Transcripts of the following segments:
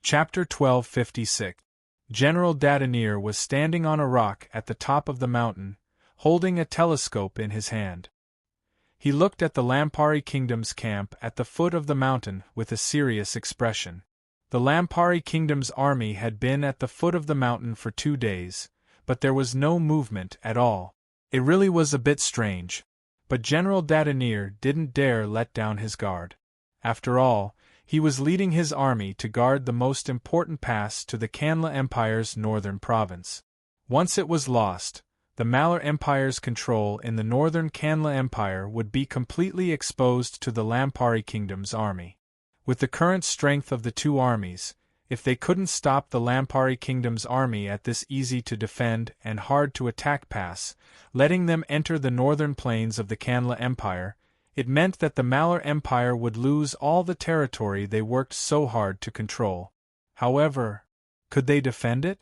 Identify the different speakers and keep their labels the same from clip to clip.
Speaker 1: Chapter 1256. General Dadanir was standing on a rock at the top of the mountain, holding a telescope in his hand. He looked at the Lampari Kingdom's camp at the foot of the mountain with a serious expression. The Lampari Kingdom's army had been at the foot of the mountain for 2 days, but there was no movement at all. It really was a bit strange. But General Dadanir didn't dare let down his guard. After all, he was leading his army to guard the most important pass to the Kanla Empire's northern province. Once it was lost, the Malar Empire's control in the northern Kanla Empire would be completely exposed to the Lampari Kingdom's army. With the current strength of the two armies, if they couldn't stop the Lampari Kingdom's army at this easy-to-defend and hard-to-attack pass, letting them enter the northern plains of the Kanla Empire, it meant that the Malar Empire would lose all the territory they worked so hard to control. However, could they defend it?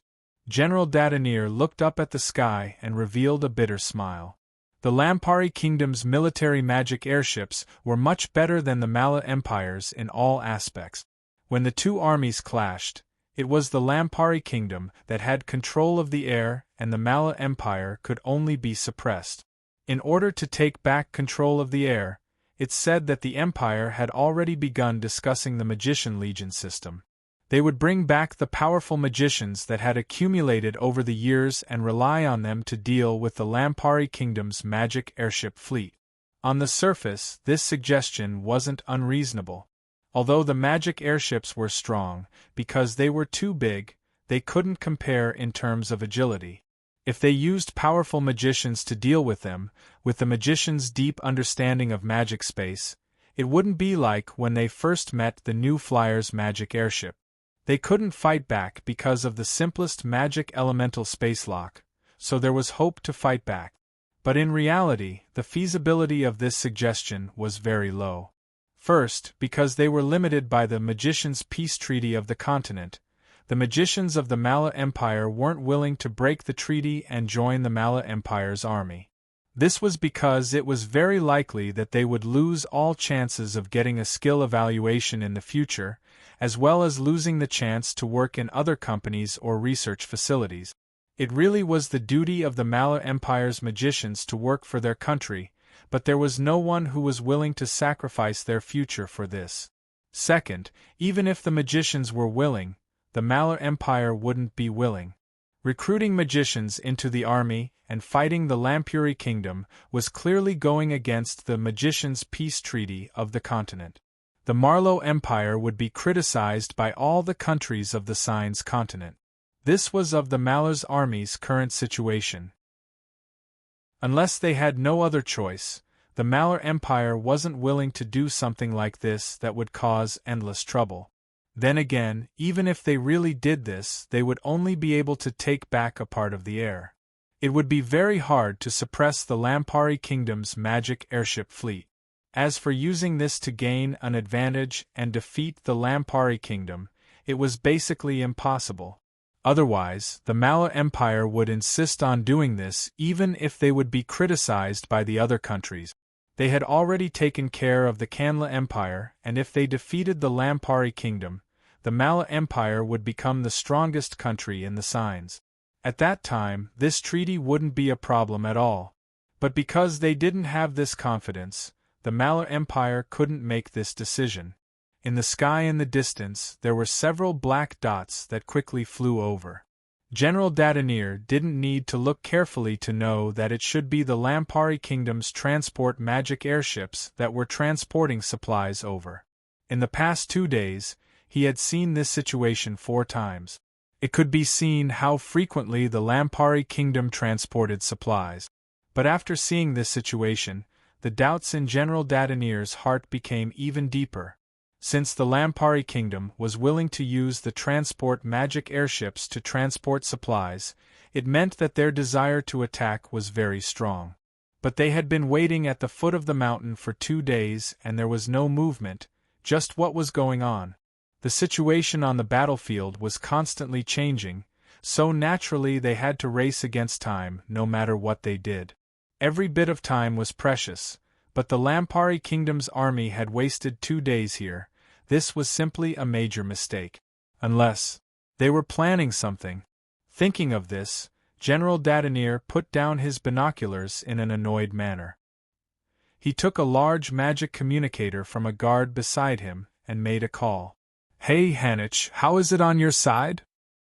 Speaker 1: General Dadanir looked up at the sky and revealed a bitter smile. The Lampari Kingdom's military magic airships were much better than the Malar Empire's in all aspects. When the two armies clashed, it was the Lampari Kingdom that had control of the air, and the Malar Empire could only be suppressed. In order to take back control of the air, it's said that the Empire had already begun discussing the Magician Legion system. They would bring back the powerful magicians that had accumulated over the years and rely on them to deal with the Lampari Kingdom's magic airship fleet. On the surface, this suggestion wasn't unreasonable. Although the magic airships were strong, because they were too big, they couldn't compare in terms of agility. If they used powerful magicians to deal with them, with the magicians' deep understanding of magic space, it wouldn't be like when they first met the New Flyer's magic airship. They couldn't fight back because of the simplest magic elemental space lock, so there was hope to fight back. But in reality, the feasibility of this suggestion was very low. First, because they were limited by the Magicians' Peace Treaty of the continent. The magicians of the Malar Empire weren't willing to break the treaty and join the Malar Empire's army. This was because it was very likely that they would lose all chances of getting a skill evaluation in the future, as well as losing the chance to work in other companies or research facilities. It really was the duty of the Malar Empire's magicians to work for their country, but there was no one who was willing to sacrifice their future for this. Second, even if the magicians were willing, the Malar Empire wouldn't be willing. Recruiting magicians into the army and fighting the Lampuri Kingdom was clearly going against the Magicians' Peace Treaty of the continent. The Marlow Empire would be criticized by all the countries of the Signs continent. This was of the Malar's army's current situation. Unless they had no other choice, the Malar Empire wasn't willing to do something like this that would cause endless trouble. Then again, even if they really did this, they would only be able to take back a part of the air. It would be very hard to suppress the Lampari Kingdom's magic airship fleet. As for using this to gain an advantage and defeat the Lampari Kingdom, it was basically impossible. Otherwise, the Malar Empire would insist on doing this even if they would be criticized by the other countries. They had already taken care of the Kanla Empire, and if they defeated the Lampari Kingdom, the Malar Empire would become the strongest country in the Signs. At that time, this treaty wouldn't be a problem at all. But because they didn't have this confidence, the Malar Empire couldn't make this decision. In the sky in the distance, there were several black dots that quickly flew over. General Dadanir didn't need to look carefully to know that it should be the Lampari Kingdom's transport magic airships that were transporting supplies over. In the past 2 days, he had seen this situation 4 times. It could be seen how frequently the Lampari Kingdom transported supplies. But after seeing this situation, the doubts in General Dadanir's heart became even deeper. Since the Lampari Kingdom was willing to use the transport magic airships to transport supplies, it meant that their desire to attack was very strong. But they had been waiting at the foot of the mountain for 2 days and there was no movement, just what was going on. The situation on the battlefield was constantly changing, so naturally they had to race against time no matter what they did. Every bit of time was precious, but the Lampari Kingdom's army had wasted 2 days here. This was simply a major mistake. Unless they were planning something. Thinking of this, General Dadenir put down his binoculars in an annoyed manner. He took a large magic communicator from a guard beside him and made a call. "Hey Hanich, how is it on your side?"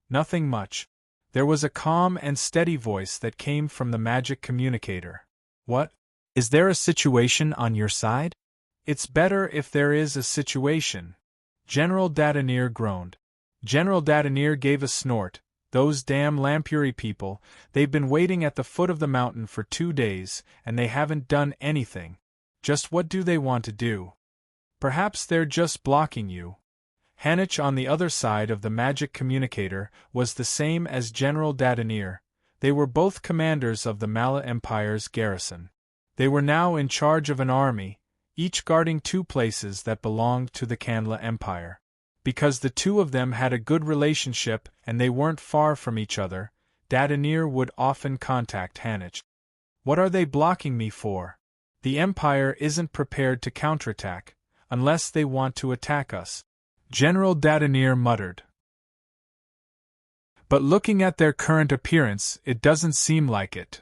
Speaker 1: "Nothing much." There was a calm and steady voice that came from the magic communicator. "What? Is there a situation on your side?" "It's better if there is a situation." General Dadenir groaned. General Dadenir gave a snort. "Those damn Lampuri people, they've been waiting at the foot of the mountain for 2 days, and they haven't done anything. Just what do they want to do? Perhaps they're just blocking you." Hanich on the other side of the magic communicator was the same as General Dadenir. They were both commanders of the Mala Empire's garrison. They were now in charge of an army, each guarding 2 places that belonged to the Kanla Empire. Because the 2 of them had a good relationship and they weren't far from each other, Dadenir would often contact Hanich. "What are they blocking me for? The Empire isn't prepared to counterattack, unless they want to attack us," General Dadenir muttered. "But looking at their current appearance, it doesn't seem like it.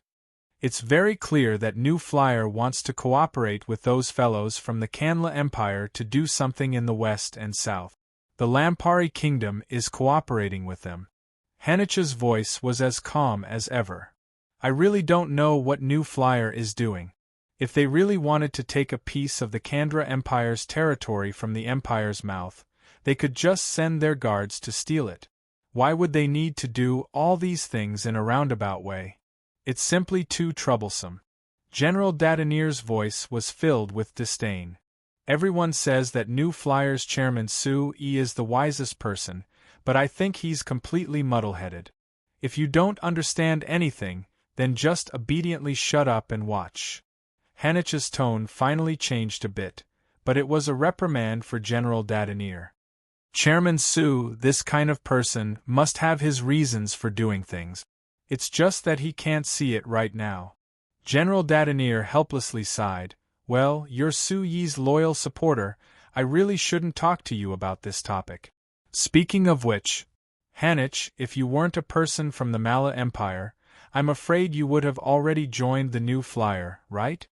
Speaker 1: It's very clear that New Flyer wants to cooperate with those fellows from the Kanla Empire to do something in the west and south. The Lampari Kingdom is cooperating with them." Hanich's voice was as calm as ever. "I really don't know what New Flyer is doing. If they really wanted to take a piece of the Kandra Empire's territory from the Empire's mouth, they could just send their guards to steal it. Why would they need to do all these things in a roundabout way? It's simply too troublesome." General Dadenir's voice was filled with disdain. "Everyone says that New Flyer's chairman Su-E is the wisest person, but I think he's completely muddle-headed. If you don't understand anything, then just obediently shut up and watch." Hanich's tone finally changed a bit, but it was a reprimand for General Dadenir. "Chairman Su, this kind of person, must have his reasons for doing things. It's just that he can't see it right now." General Dadenir helplessly sighed. "Well, you're Su-Yi's loyal supporter. I really shouldn't talk to you about this topic. Speaking of which, Hanich, if you weren't a person from the Mala Empire, I'm afraid you would have already joined the New Flyer, right?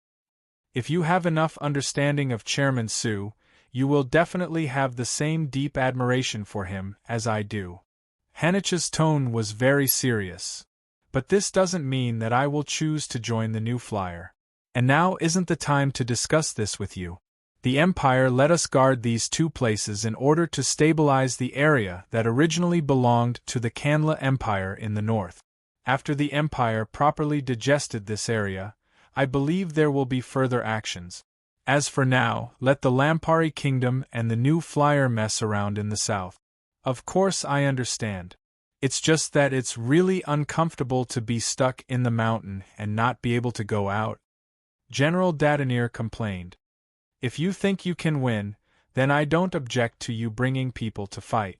Speaker 1: If you have enough understanding of Chairman Su, you will definitely have the same deep admiration for him as I do." Hanich's tone was very serious. "But this doesn't mean that I will choose to join the New Flyer. And now isn't the time to discuss this with you. The Empire let us guard these 2 places in order to stabilize the area that originally belonged to the Kanla Empire in the north. After the Empire properly digested this area, I believe there will be further actions. As for now, let the Lampari Kingdom and the New Flyer mess around in the south. Of course I understand. It's just that it's really uncomfortable to be stuck in the mountain and not be able to go out," General Dadenir complained. "If you think you can win, then I don't object to you bringing people to fight,"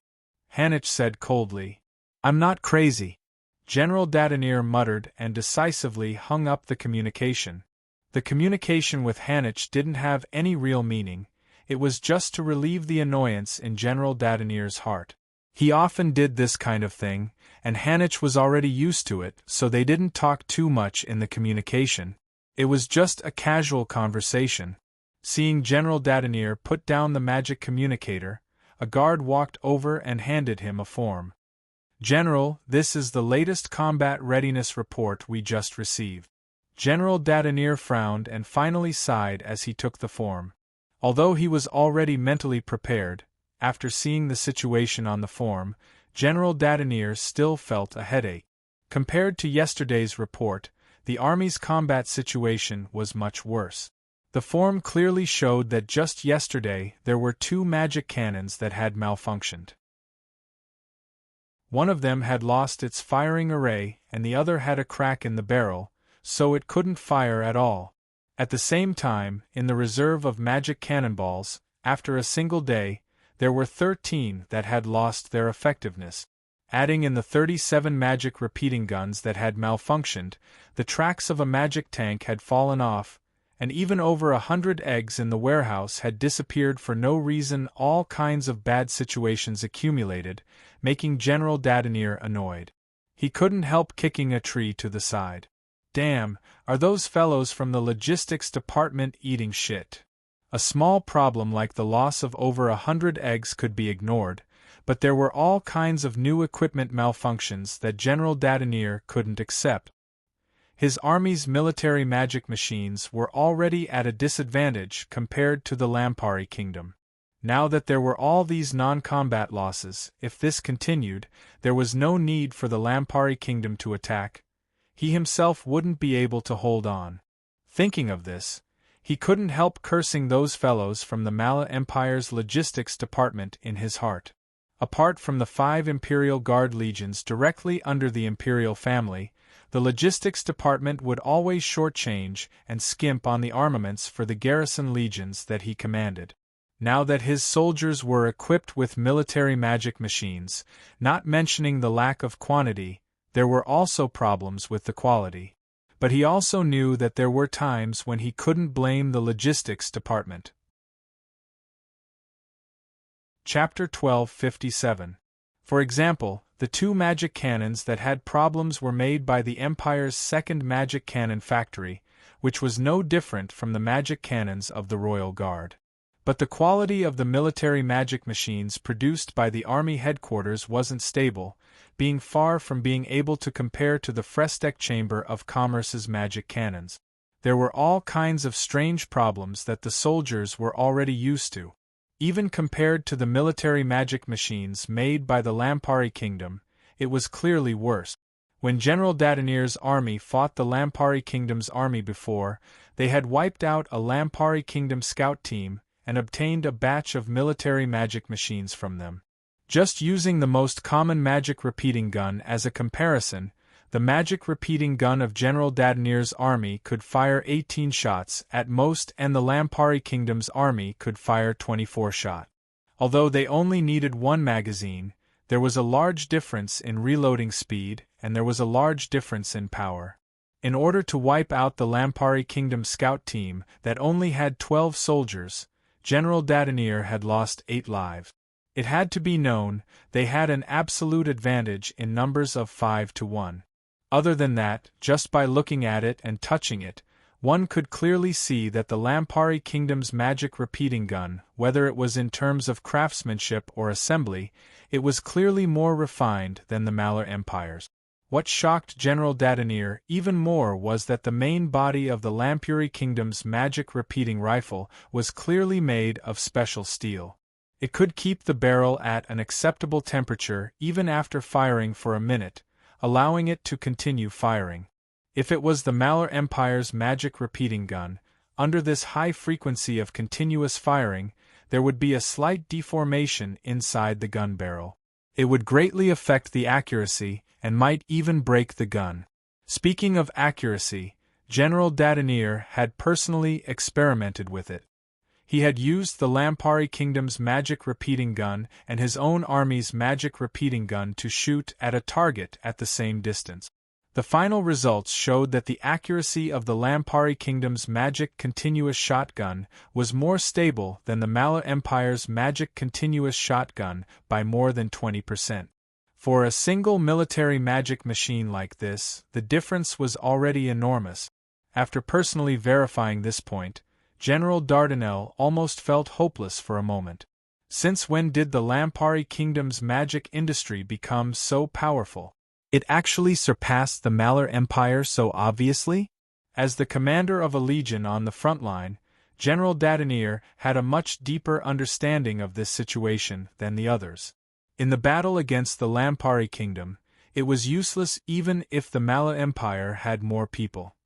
Speaker 1: Hanich said coldly. "I'm not crazy." General Dadenir muttered and decisively hung up the communication. The communication with Hanich didn't have any real meaning, it was just to relieve the annoyance in General Dadenir's heart. He often did this kind of thing, and Hanich was already used to it, so they didn't talk too much in the communication. It was just a casual conversation. Seeing General Dadenir put down the magic communicator, a guard walked over and handed him a form. "General, this is the latest combat readiness report we just received." General Dadenir frowned and finally sighed as he took the form. Although he was already mentally prepared, after seeing the situation on the form, General Dadenir still felt a headache. Compared to yesterday's report, the army's combat situation was much worse. The form clearly showed that just yesterday there were 2 magic cannons that had malfunctioned. One of them had lost its firing array and the other had a crack in the barrel, so it couldn't fire at all. At the same time, in the reserve of magic cannonballs, after a single day, there were 13 that had lost their effectiveness. Adding in the 37 magic repeating guns that had malfunctioned, the tracks of a magic tank had fallen off, and even over 100 eggs in the warehouse had disappeared for no reason. All kinds of bad situations accumulated, making General Dadenir annoyed. He couldn't help kicking a tree to the side. Damn, are those fellows from the logistics department eating shit? A small problem like the loss of over 100 eggs could be ignored, but there were all kinds of new equipment malfunctions that General Dadenir couldn't accept. His army's military magic machines were already at a disadvantage compared to the Lampari kingdom. Now that there were all these non-combat losses, if this continued, there was no need for the Lampari kingdom to attack. He himself wouldn't be able to hold on. Thinking of this, he couldn't help cursing those fellows from the Mala Empire's logistics department in his heart. Apart from the 5 Imperial Guard legions directly under the Imperial family, the logistics department would always shortchange and skimp on the armaments for the garrison legions that he commanded. Now that his soldiers were equipped with military magic machines, not mentioning the lack of quantity, there were also problems with the quality. But he also knew that there were times when he couldn't blame the logistics department. Chapter 1257. For example, the 2 magic cannons that had problems were made by the Empire's second magic cannon factory, which was no different from the magic cannons of the Royal Guard. But the quality of the military magic machines produced by the Army headquarters wasn't stable, being far from being able to compare to the Frestec Chamber of Commerce's magic cannons. There were all kinds of strange problems that the soldiers were already used to. Even compared to the military magic machines made by the Lampari Kingdom, it was clearly worse. When General Dadenir's army fought the Lampari Kingdom's army before, they had wiped out a Lampari Kingdom scout team and obtained a batch of military magic machines from them. Just using the most common magic repeating gun as a comparison, the magic repeating gun of General Dadenir's army could fire 18 shots at most, and the Lampari Kingdom's army could fire 24 shots. Although they only needed 1 magazine, there was a large difference in reloading speed, and there was a large difference in power. In order to wipe out the Lampari Kingdom scout team that only had 12 soldiers, General Dadenir had lost 8 lives. It had to be known, they had an absolute advantage in numbers of 5 to 1. Other than that, just by looking at it and touching it, one could clearly see that the Lampari Kingdom's magic repeating gun, whether it was in terms of craftsmanship or assembly, it was clearly more refined than the Malar Empire's. What shocked General Dadenir even more was that the main body of the Lampuri Kingdom's magic repeating rifle was clearly made of special steel. It could keep the barrel at an acceptable temperature even after firing for a minute, allowing it to continue firing. If it was the Malar Empire's magic repeating gun, under this high frequency of continuous firing, there would be a slight deformation inside the gun barrel. It would greatly affect the accuracy and might even break the gun. Speaking of accuracy, General Dadenir had personally experimented with it. He had used the Lampari Kingdom's magic repeating gun and his own army's magic repeating gun to shoot at a target at the same distance. The final results showed that the accuracy of the Lampari Kingdom's magic continuous shotgun was more stable than the Malar Empire's magic continuous shotgun by more than 20%. For a single military magic machine like this, the difference was already enormous. After personally verifying this point, General Dardanel almost felt hopeless for a moment. Since when did the Lampari Kingdom's magic industry become so powerful? It actually surpassed the Malar Empire so obviously? As the commander of a legion on the front line, General Dadenir had a much deeper understanding of this situation than the others. In the battle against the Lampari Kingdom, it was useless even if the Malar Empire had more people.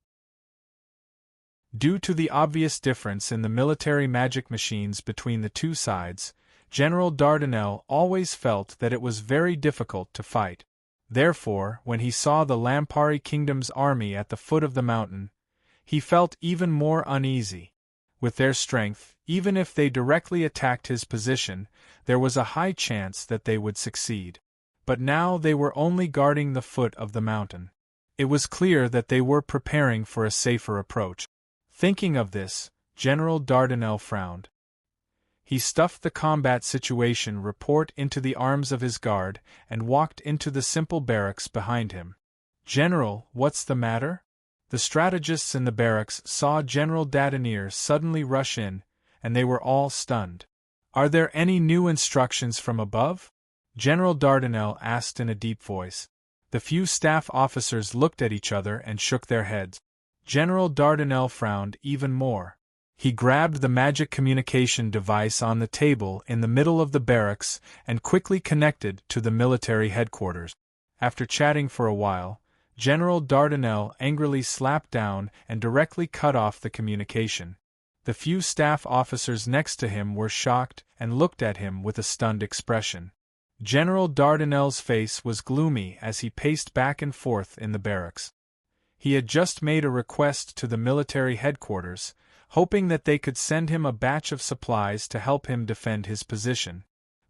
Speaker 1: Due to the obvious difference in the military magic machines between the two sides, General Dardanel always felt that it was very difficult to fight. Therefore, when he saw the Lampari Kingdom's army at the foot of the mountain, he felt even more uneasy. With their strength, even if they directly attacked his position, there was a high chance that they would succeed. But now they were only guarding the foot of the mountain. It was clear that they were preparing for a safer approach. Thinking of this, General Dardanelle frowned. He stuffed the combat situation report into the arms of his guard and walked into the simple barracks behind him. "General, what's the matter?" The strategists in the barracks saw General Dardanelle suddenly rush in, and they were all stunned. "Are there any new instructions from above?" General Dardanelle asked in a deep voice. The few staff officers looked at each other and shook their heads. General Dardanelle frowned even more. He grabbed the magic communication device on the table in the middle of the barracks and quickly connected to the military headquarters. After chatting for a while, General Dardanelle angrily slapped down and directly cut off the communication. The few staff officers next to him were shocked and looked at him with a stunned expression. General Dardanelle's face was gloomy as he paced back and forth in the barracks. He had just made a request to the military headquarters, hoping that they could send him a batch of supplies to help him defend his position.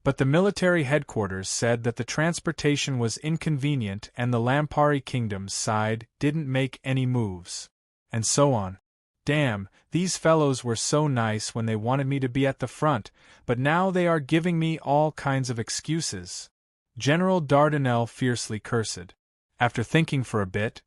Speaker 1: But the military headquarters said that the transportation was inconvenient and the Lampari Kingdom's side didn't make any moves. And so on. Damn, these fellows were so nice when they wanted me to be at the front, but now they are giving me all kinds of excuses. General Dardanelle fiercely cursed. After thinking for a bit,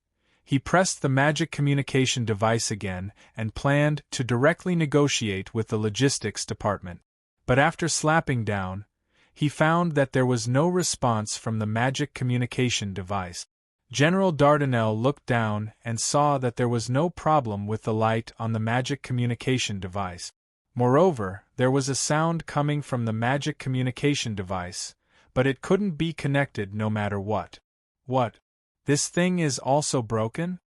Speaker 1: he pressed the magic communication device again and planned to directly negotiate with the logistics department. But after slapping down, he found that there was no response from the magic communication device. General Dardanelle looked down and saw that there was no problem with the light on the magic communication device. Moreover, there was a sound coming from the magic communication device, but it couldn't be connected no matter what. What? This thing is also broken?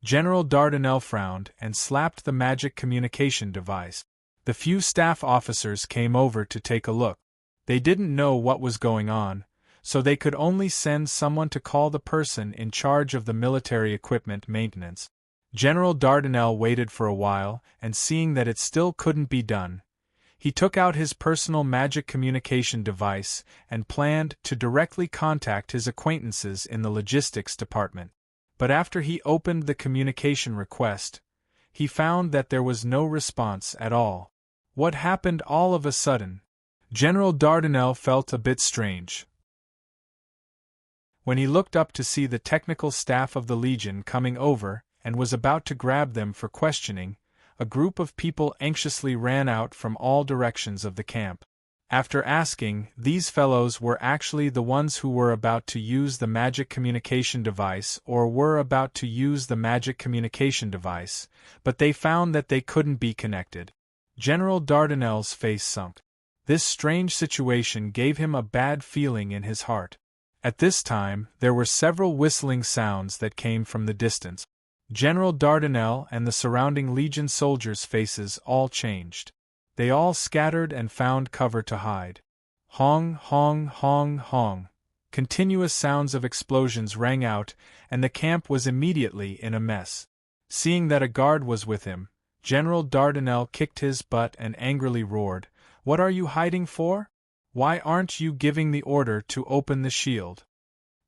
Speaker 1: General Dardanelle frowned and slapped the magic communication device. The few staff officers came over to take a look. They didn't know what was going on, so they could only send someone to call the person in charge of the military equipment maintenance. General Dardanelle waited for a while, and seeing that it still couldn't be done, he took out his personal magic communication device and planned to directly contact his acquaintances in the logistics department. But after he opened the communication request, he found that there was no response at all. What happened all of a sudden? General Dardanelle felt a bit strange. When he looked up to see the technical staff of the Legion coming over and was about to grab them for questioning, a group of people anxiously ran out from all directions of the camp. After asking, these fellows were actually the ones who were about to use the magic communication device or were about to use the magic communication device, but they found that they couldn't be connected. General Dardanelle's face sunk. This strange situation gave him a bad feeling in his heart. At this time, there were several whistling sounds that came from the distance. General Dardanelle and the surrounding Legion soldiers' faces all changed. They all scattered and found cover to hide. Hong, hong, hong, hong. Continuous sounds of explosions rang out, and the camp was immediately in a mess. Seeing that a guard was with him, General Dardanelle kicked his butt and angrily roared, "What are you hiding for? Why aren't you giving the order to open the shield?"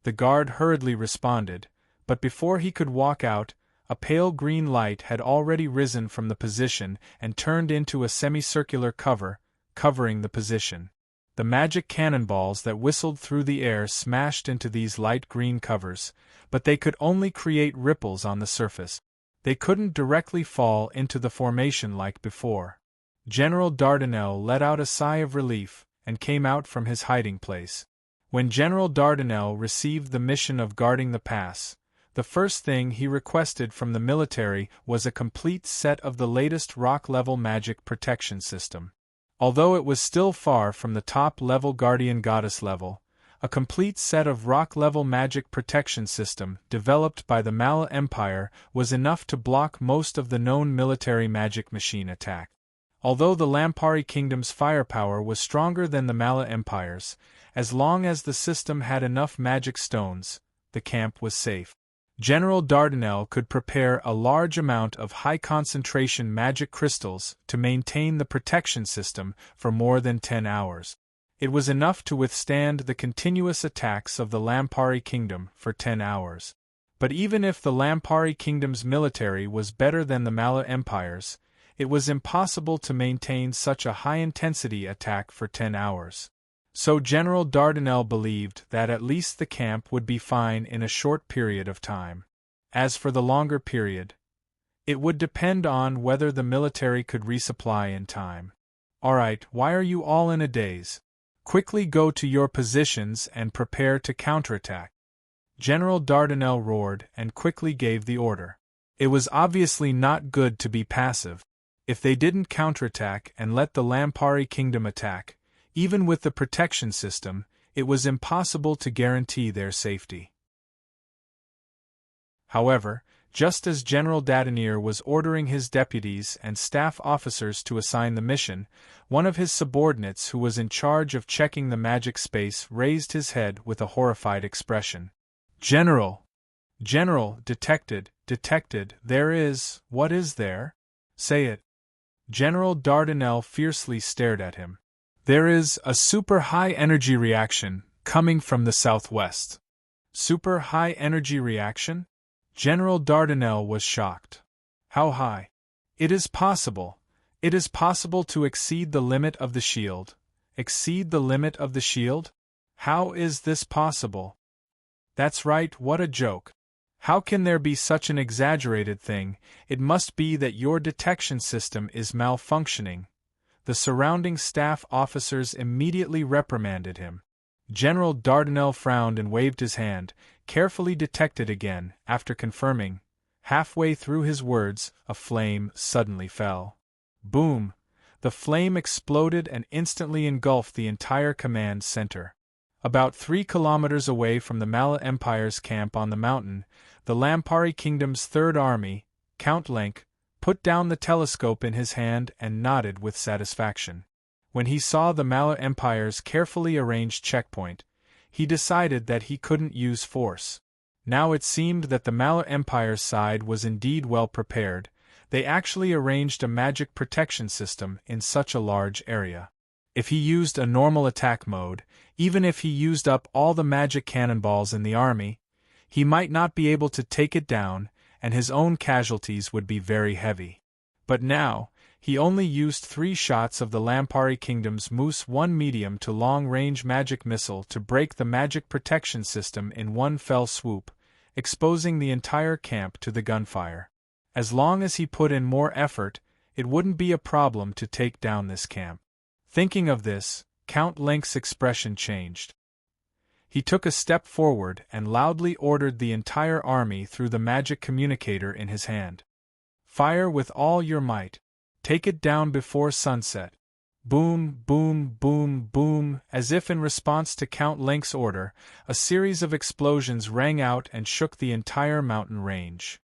Speaker 1: The guard hurriedly responded, but before he could walk out, a pale green light had already risen from the position and turned into a semicircular cover, covering the position. The magic cannonballs that whistled through the air smashed into these light green covers, but they could only create ripples on the surface. They couldn't directly fall into the formation like before. General Dardanelle let out a sigh of relief and came out from his hiding place. When General Dardanelle received the mission of guarding the pass, the first thing he requested from the military was a complete set of the latest rock-level magic protection system. Although it was still far from the top-level Guardian Goddess level, a complete set of rock-level magic protection system developed by the Mala Empire was enough to block most of the known military magic machine attack. Although the Lampari Kingdom's firepower was stronger than the Mala Empire's, as long as the system had enough magic stones, the camp was safe. General Dardanelle could prepare a large amount of high-concentration magic crystals to maintain the protection system for more than 10 hours. It was enough to withstand the continuous attacks of the Lampari Kingdom for 10 hours. But even if the Lampari Kingdom's military was better than the Mala Empire's, it was impossible to maintain such a high-intensity attack for 10 hours. So General Dardanelle believed that at least the camp would be fine in a short period of time. As for the longer period, it would depend on whether the military could resupply in time. Alright, why are you all in a daze? Quickly go to your positions and prepare to counterattack. General Dardanelle roared and quickly gave the order. It was obviously not good to be passive. If they didn't counterattack and let the Lampari Kingdom attack, even with the protection system, it was impossible to guarantee their safety. However, just as General Dardanelle was ordering his deputies and staff officers to assign the mission, one of his subordinates who was in charge of checking the magic space raised his head with a horrified expression. General! General, detected, there is, what is there? Say it. General Dardanelle fiercely stared at him. There is a super high energy reaction coming from the southwest. Super high energy reaction? General Dardanelle was shocked. How high? It is possible to exceed the limit of the shield. Exceed the limit of the shield? How is this possible? That's right, what a joke. How can there be such an exaggerated thing? It must be that your detection system is malfunctioning. The surrounding staff officers immediately reprimanded him. General Dardanelle frowned and waved his hand, carefully detected again, after confirming. Halfway through his words, a flame suddenly fell. Boom! The flame exploded and instantly engulfed the entire command center. About 3 kilometers away from the Mala Empire's camp on the mountain, the Lampari Kingdom's Third Army, Count Lenk, put down the telescope in his hand and nodded with satisfaction. When he saw the Mala Empire's carefully arranged checkpoint, he decided that he couldn't use force. Now it seemed that the Mala Empire's side was indeed well prepared. They actually arranged a magic protection system in such a large area. If he used a normal attack mode, even if he used up all the magic cannonballs in the army, he might not be able to take it down, and his own casualties would be very heavy. But now, he only used 3 shots of the Lampari Kingdom's Moose 1 medium to long-range magic missile to break the magic protection system in one fell swoop, exposing the entire camp to the gunfire. As long as he put in more effort, it wouldn't be a problem to take down this camp. Thinking of this, Count Lenk's expression changed. He took a step forward and loudly ordered the entire army through the magic communicator in his hand. Fire with all your might. Take it down before sunset. Boom, boom, boom, boom. As if in response to Count Lenk's order, a series of explosions rang out and shook the entire mountain range.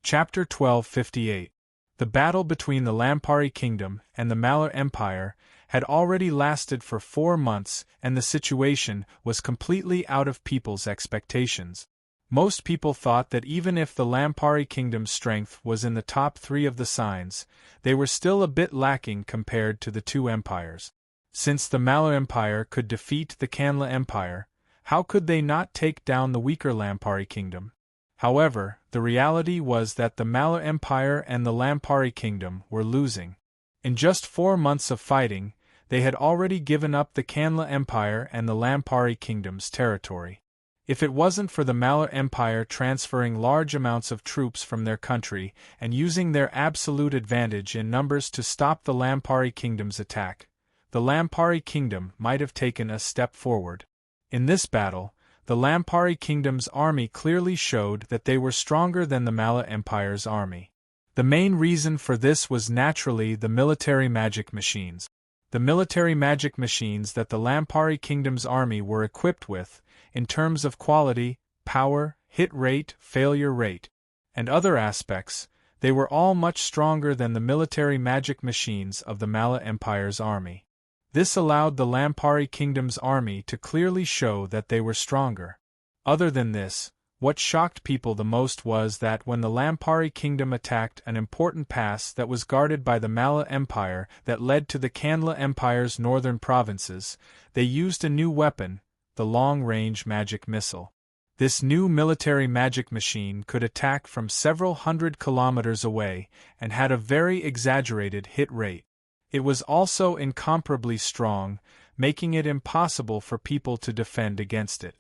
Speaker 1: Chapter 1258. The battle between the Lampari Kingdom and the Mala Empire had already lasted for 4 months, and the situation was completely out of people's expectations. Most people thought that even if the Lampari Kingdom's strength was in the top 3 of the signs, they were still a bit lacking compared to the 2 empires. Since the Mala Empire could defeat the Kanla Empire, how could they not take down the weaker Lampari Kingdom? However, the reality was that the Mala Empire and the Lampari Kingdom were losing. In just 4 months of fighting, they had already given up the Kanla Empire and the Lampari Kingdom's territory. If it wasn't for the Mala Empire transferring large amounts of troops from their country and using their absolute advantage in numbers to stop the Lampari Kingdom's attack, the Lampari Kingdom might have taken a step forward. In this battle, the Lampari Kingdom's army clearly showed that they were stronger than the Mala Empire's army. The main reason for this was naturally the military magic machines. The military magic machines that the Lampari Kingdom's army were equipped with, in terms of quality, power, hit rate, failure rate, and other aspects, they were all much stronger than the military magic machines of the Mala Empire's army. This allowed the Lampari Kingdom's army to clearly show that they were stronger. Other than this, what shocked people the most was that when the Lampari Kingdom attacked an important pass that was guarded by the Mala Empire that led to the Kanla Empire's northern provinces, they used a new weapon, the long-range magic missile. This new military magic machine could attack from several hundred kilometers away and had a very exaggerated hit rate. It was also incomparably strong, making it impossible for people to defend against it.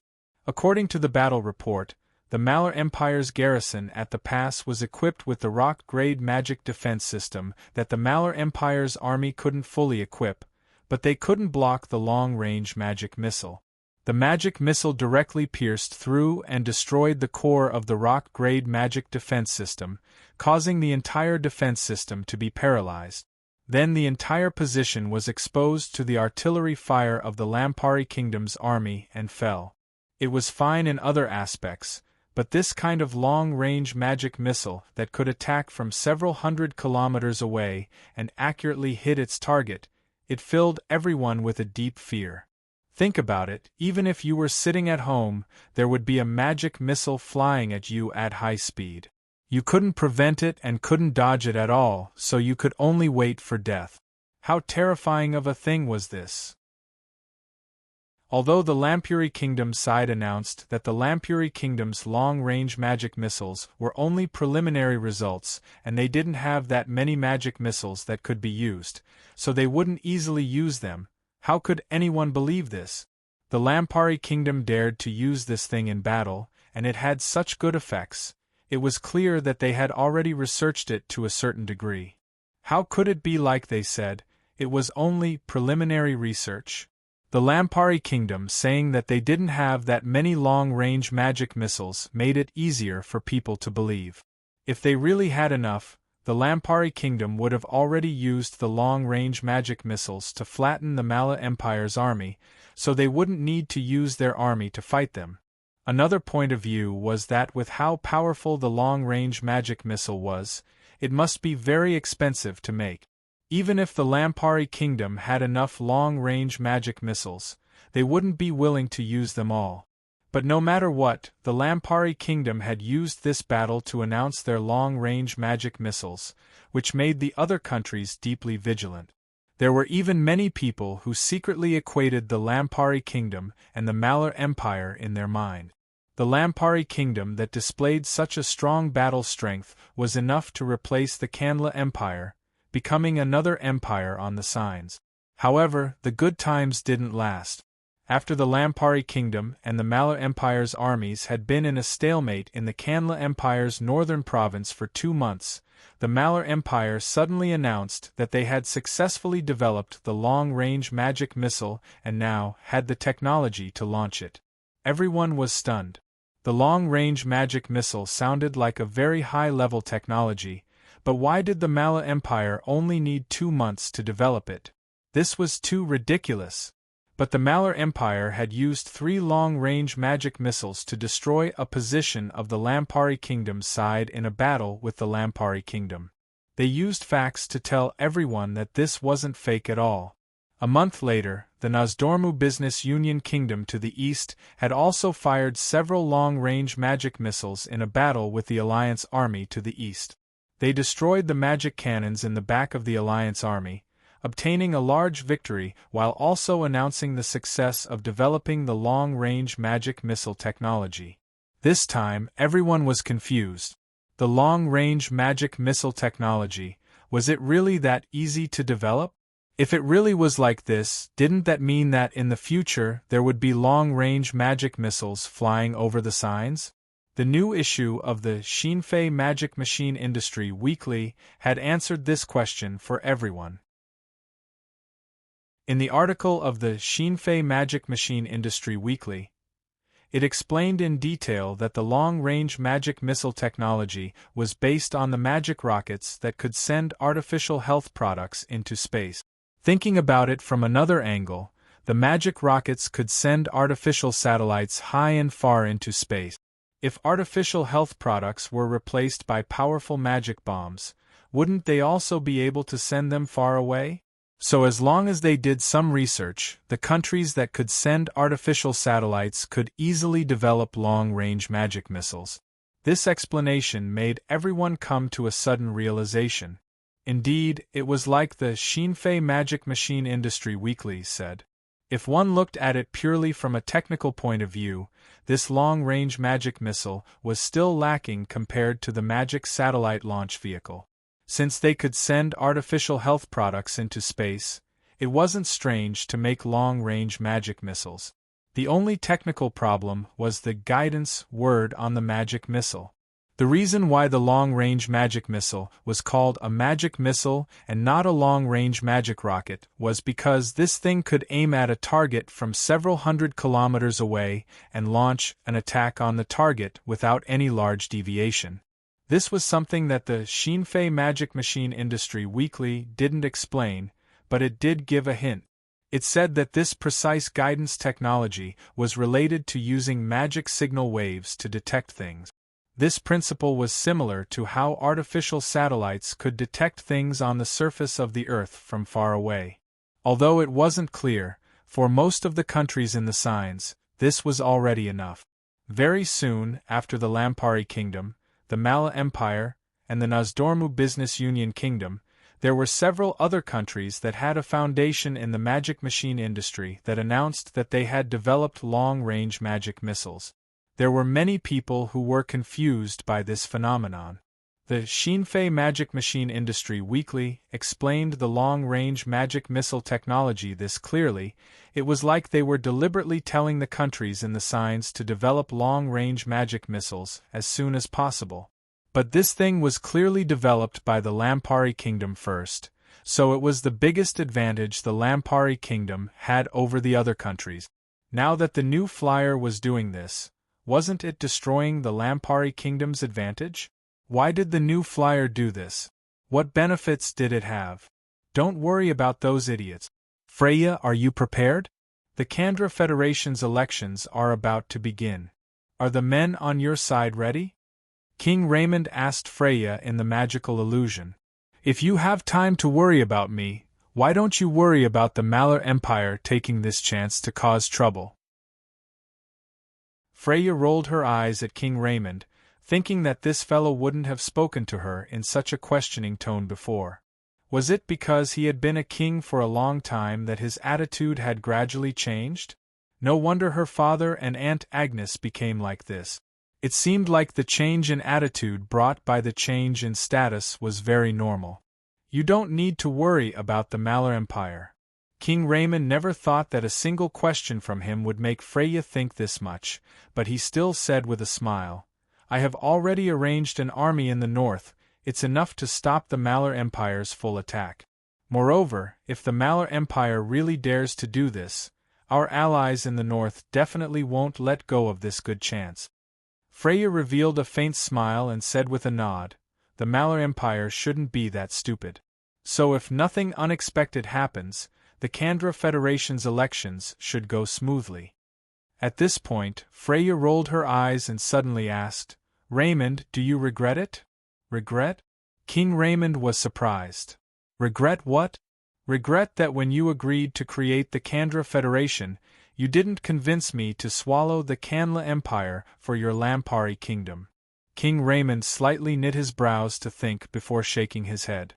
Speaker 1: According to the battle report, the Malar Empire's garrison at the pass was equipped with the rock-grade magic defense system that the Malar Empire's army couldn't fully equip, but they couldn't block the long-range magic missile. The magic missile directly pierced through and destroyed the core of the rock-grade magic defense system, causing the entire defense system to be paralyzed. Then the entire position was exposed to the artillery fire of the Lampari Kingdom's army and fell. It was fine in other aspects, but this kind of long-range magic missile that could attack from several hundred kilometers away and accurately hit its target, it filled everyone with a deep fear. Think about it, even if you were sitting at home, there would be a magic missile flying at you at high speed. You couldn't prevent it and couldn't dodge it at all, so you could only wait for death. How terrifying of a thing was this? Although the Lampuri Kingdom's side announced that the Lampuri Kingdom's long-range magic missiles were only preliminary results and they didn't have that many magic missiles that could be used, so they wouldn't easily use them, how could anyone believe this? The Lampari Kingdom dared to use this thing in battle, and it had such good effects. It was clear that they had already researched it to a certain degree. How could it be like they said, it was only preliminary research? The Lampari Kingdom saying that they didn't have that many long-range magic missiles made it easier for people to believe. If they really had enough, the Lampari Kingdom would have already used the long-range magic missiles to flatten the Mala Empire's army, so they wouldn't need to use their army to fight them. Another point of view was that with how powerful the long-range magic missile was, it must be very expensive to make. Even if the Lampari Kingdom had enough long-range magic missiles, they wouldn't be willing to use them all. But no matter what, the Lampari Kingdom had used this battle to announce their long-range magic missiles, which made the other countries deeply vigilant. There were even many people who secretly equated the Lampari Kingdom and the Malar Empire in their mind. The Lampari Kingdom that displayed such a strong battle strength was enough to replace the Kanla Empire, becoming another empire on the signs. However, the good times didn't last. After the Lampari Kingdom and the Malar Empire's armies had been in a stalemate in the Kanla Empire's northern province for 2 months, the Malar Empire suddenly announced that they had successfully developed the long-range magic missile and now had the technology to launch it. Everyone was stunned. The long-range magic missile sounded like a very high-level technology, but why did the Mala Empire only need 2 months to develop it? This was too ridiculous. But the Malar Empire had used 3 long-range magic missiles to destroy a position of the Lampari Kingdom's side in a battle with the Lampari Kingdom. They used facts to tell everyone that this wasn't fake at all. A month later, the Nozdormu Business Union Kingdom to the east had also fired several long-range magic missiles in a battle with the Alliance Army to the east. They destroyed the magic cannons in the back of the Alliance Army, obtaining a large victory while also announcing the success of developing the long-range magic missile technology. This time, everyone was confused. The long-range magic missile technology, was it really that easy to develop? If it really was like this, didn't that mean that in the future there would be long-range magic missiles flying over the signs? The new issue of the Shinfei Magic Machine Industry Weekly had answered this question for everyone. In the article of the Shinfei Magic Machine Industry Weekly, it explained in detail that the long-range magic missile technology was based on the magic rockets that could send artificial health products into space. Thinking about it from another angle, the magic rockets could send artificial satellites high and far into space. If artificial health products were replaced by powerful magic bombs, wouldn't they also be able to send them far away? So as long as they did some research, the countries that could send artificial satellites could easily develop long-range magic missiles. This explanation made everyone come to a sudden realization. Indeed, it was like the Shinfei Magic Machine Industry Weekly said. If one looked at it purely from a technical point of view, this long-range magic missile was still lacking compared to the magic satellite launch vehicle. Since they could send artificial health products into space, it wasn't strange to make long-range magic missiles. The only technical problem was the guidance word on the magic missile. The reason why the long-range magic missile was called a magic missile and not a long-range magic rocket was because this thing could aim at a target from several hundred kilometers away and launch an attack on the target without any large deviation. This was something that the Xinfei Magic Machine Industry Weekly didn't explain, but it did give a hint. It said that this precise guidance technology was related to using magic signal waves to detect things. This principle was similar to how artificial satellites could detect things on the surface of the Earth from far away. Although it wasn't clear, for most of the countries in the signs, this was already enough. Very soon after the Lampari Kingdom, the Mala Empire, and the Nozdormu Business Union Kingdom, there were several other countries that had a foundation in the magic machine industry that announced that they had developed long-range magic missiles. There were many people who were confused by this phenomenon. The Xinfei Magic Machine Industry Weekly explained the long-range magic missile technology this clearly. It was like they were deliberately telling the countries in the signs to develop long-range magic missiles as soon as possible. But this thing was clearly developed by the Lampari Kingdom first, so it was the biggest advantage the Lampari Kingdom had over the other countries. Now that the new flyer was doing this, wasn't it destroying the Lampari Kingdom's advantage? Why did the new flyer do this? What benefits did it have? Don't worry about those idiots. Freya, are you prepared? The Kandra Federation's elections are about to begin. Are the men on your side ready? King Raymond asked Freya in the magical illusion. If you have time to worry about me, why don't you worry about the Malar Empire taking this chance to cause trouble? Freya rolled her eyes at King Raymond, thinking that this fellow wouldn't have spoken to her in such a questioning tone before. Was it because he had been a king for a long time that his attitude had gradually changed? No wonder her father and Aunt Agnes became like this. It seemed like the change in attitude brought by the change in status was very normal. You don't need to worry about the Malar Empire. King Raymond never thought that a single question from him would make Freya think this much, but he still said with a smile, I have already arranged an army in the north. It's enough to stop the Malar Empire's full attack. Moreover, if the Malar Empire really dares to do this, our allies in the north definitely won't let go of this good chance. Freya revealed a faint smile and said with a nod, the Malar Empire shouldn't be that stupid. So if nothing unexpected happens, the Kandra Federation's elections should go smoothly. At this point, Freya rolled her eyes and suddenly asked, Raymond, do you regret it? Regret? King Raymond was surprised. Regret what? Regret that when you agreed to create the Kandra Federation, you didn't convince me to swallow the Kanla Empire for your Lampari Kingdom. King Raymond slightly knit his brows to think before shaking his head.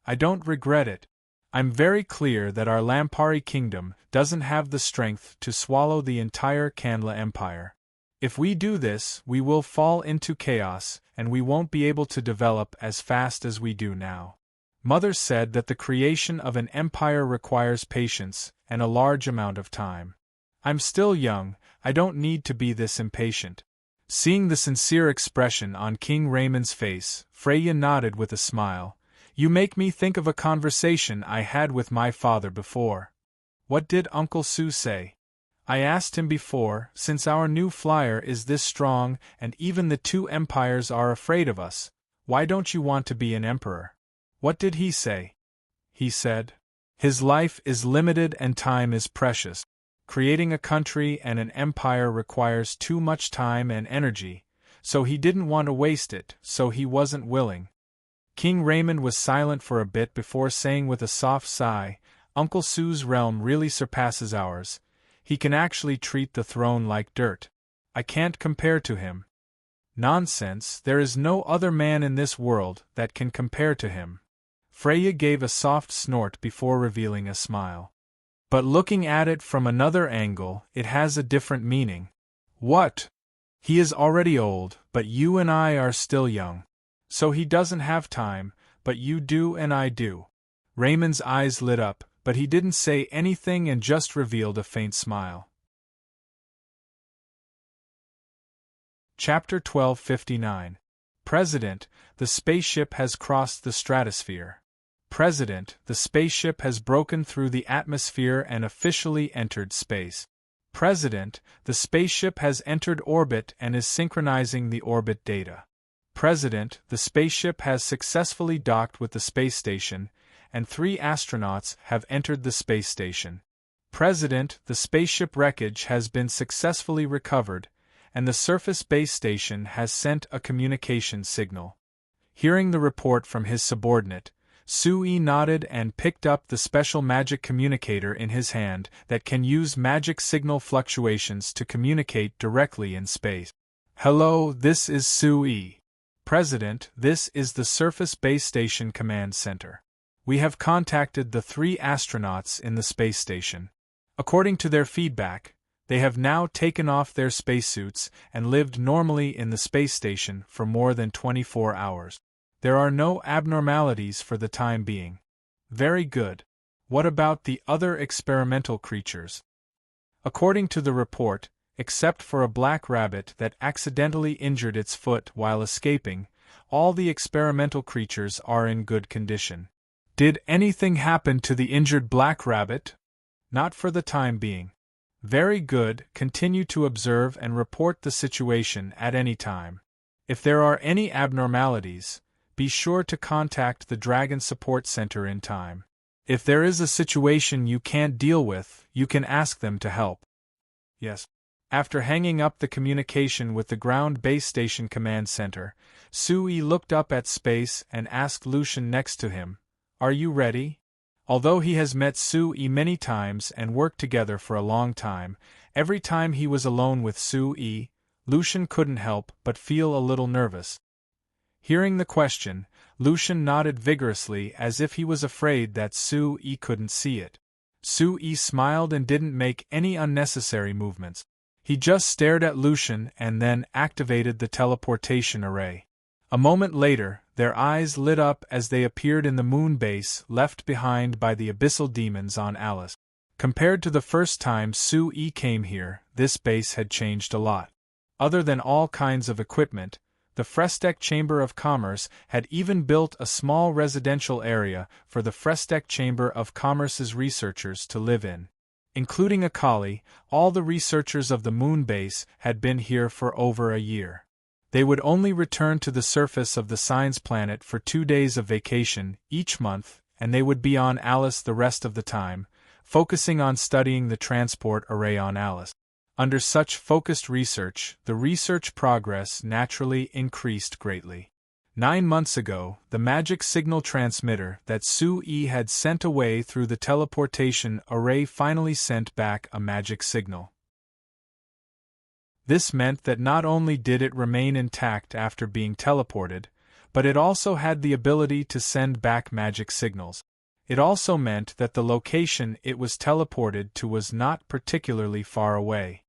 Speaker 1: I don't regret it. I'm very clear that our Lampari Kingdom doesn't have the strength to swallow the entire Kanla Empire. If we do this, we will fall into chaos, and we won't be able to develop as fast as we do now. Mother said that the creation of an empire requires patience and a large amount of time. I'm still young, I don't need to be this impatient. Seeing the sincere expression on King Raymond's face, Freya nodded with a smile. You make me think of a conversation I had with my father before. What did Uncle Sue say? I asked him before, since our new flyer is this strong and even the two empires are afraid of us, why don't you want to be an emperor? What did he say? He said, his life is limited and time is precious. Creating a country and an empire requires too much time and energy, so he didn't want to waste it, so he wasn't willing. King Raymond was silent for a bit before saying with a soft sigh, Uncle Sue's realm really surpasses ours. He can actually treat the throne like dirt. I can't compare to him. Nonsense, there is no other man in this world that can compare to him. Freya gave a soft snort before revealing a smile. But looking at it from another angle, it has a different meaning. What? He is already old, but you and I are still young. So he doesn't have time, but you do and I do. Raymond's eyes lit up, but he didn't say anything and just revealed a faint smile. Chapter 1259. President, the spaceship has crossed the stratosphere. President, the spaceship has broken through the atmosphere and officially entered space. President, the spaceship has entered orbit and is synchronizing the orbit data. President, the spaceship has successfully docked with the space station, and 3 astronauts have entered the space station. President, the spaceship wreckage has been successfully recovered, and the surface base station has sent a communication signal. Hearing the report from his subordinate, Sui nodded and picked up the special magic communicator in his hand that can use magic signal fluctuations to communicate directly in space. Hello, this is Sui. President, this is the Surface Base Station Command Center. We have contacted the 3 astronauts in the space station. According to their feedback, they have now taken off their spacesuits and lived normally in the space station for more than 24 hours. There are no abnormalities for the time being. Very good. What about the other experimental creatures? According to the report, except for a black rabbit that accidentally injured its foot while escaping, all the experimental creatures are in good condition. Did anything happen to the injured black rabbit? Not for the time being. Very good, continue to observe and report the situation at any time. If there are any abnormalities, be sure to contact the Dragon Support Center in time. If there is a situation you can't deal with, you can ask them to help. Yes. After hanging up the communication with the Ground Base Station Command Center, Sui looked up at space and asked Lucian next to him, "Are you ready?" Although he has met Sui many times and worked together for a long time, every time he was alone with Sui, Lucian couldn't help but feel a little nervous. Hearing the question, Lucian nodded vigorously as if he was afraid that Sui couldn't see it. Sui smiled and didn't make any unnecessary movements. He just stared at Lucian and then activated the teleportation array. A moment later, their eyes lit up as they appeared in the moon base left behind by the abyssal demons on Alice. Compared to the first time Sui came here, this base had changed a lot. Other than all kinds of equipment, the Frestek Chamber of Commerce had even built a small residential area for the Frestek Chamber of Commerce's researchers to live in. Including Akali, all the researchers of the moon base had been here for over a year. They would only return to the surface of the Signs planet for 2 days of vacation each month, and they would be on Alice the rest of the time, focusing on studying the transport array on Alice. Under such focused research, the research progress naturally increased greatly. 9 months ago, the magic signal transmitter that Sui had sent away through the teleportation array finally sent back a magic signal. This meant that not only did it remain intact after being teleported, but it also had the ability to send back magic signals. It also meant that the location it was teleported to was not particularly far away.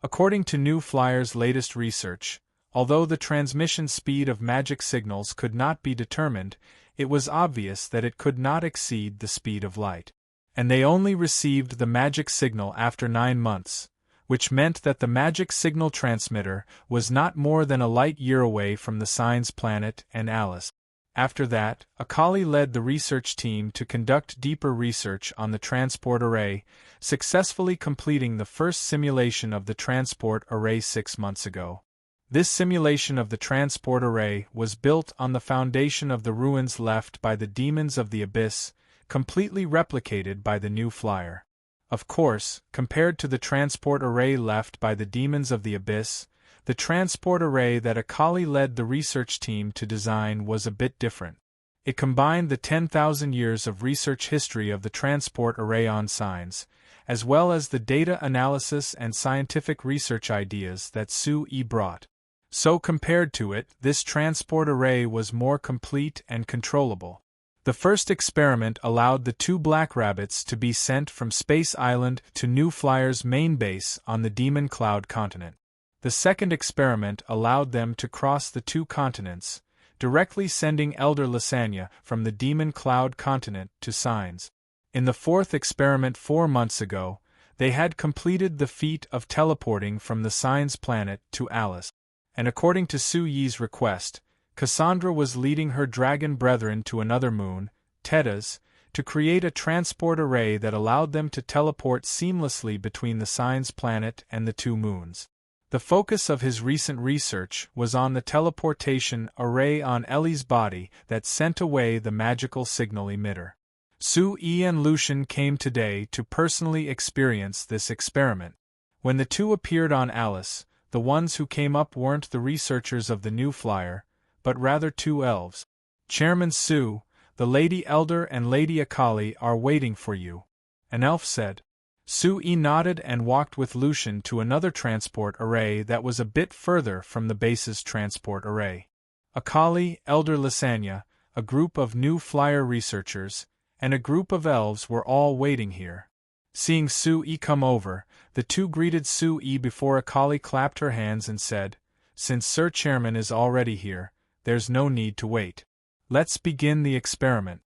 Speaker 1: According to New Flyer's latest research, although the transmission speed of magic signals could not be determined, it was obvious that it could not exceed the speed of light. And they only received the magic signal after 9 months, which meant that the magic signal transmitter was not more than a light year away from the Signs planet and Alice. After that, Akali led the research team to conduct deeper research on the transport array, successfully completing the first simulation of the transport array 6 months ago. This simulation of the transport array was built on the foundation of the ruins left by the demons of the abyss, completely replicated by the New Flyer. Of course, compared to the transport array left by the demons of the abyss, the transport array that Akali led the research team to design was a bit different. It combined the 10,000 years of research history of the transport array on Signs, as well as the data analysis and scientific research ideas that Sui brought. So compared to it, this transport array was more complete and controllable. The first experiment allowed the 2 black rabbits to be sent from Space Island to New Flyer's main base on the Demon Cloud continent. The second experiment allowed them to cross the 2 continents, directly sending Elder Lysania from the Demon Cloud continent to Signs. In the fourth experiment 4 months ago, they had completed the feat of teleporting from the Signs planet to Alice. And according to Su Yi's request, Cassandra was leading her dragon brethren to another moon, Tetas, to create a transport array that allowed them to teleport seamlessly between the Signs planet and the 2 moons. The focus of his recent research was on the teleportation array on Ellie's body that sent away the magical signal emitter. Su Yi and Lucian came today to personally experience this experiment. When the 2 appeared on Alice, the ones who came up weren't the researchers of the New Flyer, but rather 2 elves. Chairman Su, the Lady Elder and Lady Akali are waiting for you, an elf said. Su Yi nodded and walked with Lucian to another transport array that was a bit further from the base's transport array. Akali, Elder Lysania, a group of New Flyer researchers, and a group of elves were all waiting here. Seeing Su Yi come over, the 2 greeted Su Yi before Akali clapped her hands and said, "Since Sir Chairman is already here, there's no need to wait. Let's begin the experiment."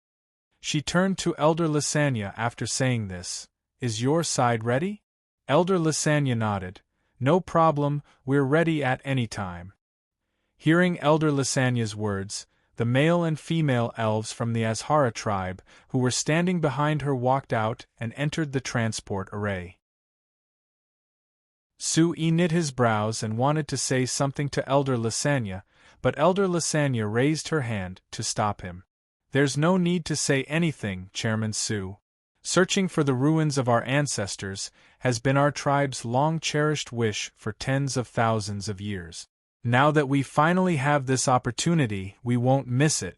Speaker 1: She turned to Elder Lysania after saying this. "Is your side ready?" Elder Lysania nodded. "No problem, we're ready at any time." Hearing Elder Lysania's words, the male and female elves from the Azhara tribe, who were standing behind her, walked out and entered the transport array. Su Yi knit his brows and wanted to say something to Elder Lysania, but Elder Lysania raised her hand to stop him. "There's no need to say anything, Chairman Su. Searching for the ruins of our ancestors has been our tribe's long-cherished wish for tens of thousands of years. Now that we finally have this opportunity, we won't miss it."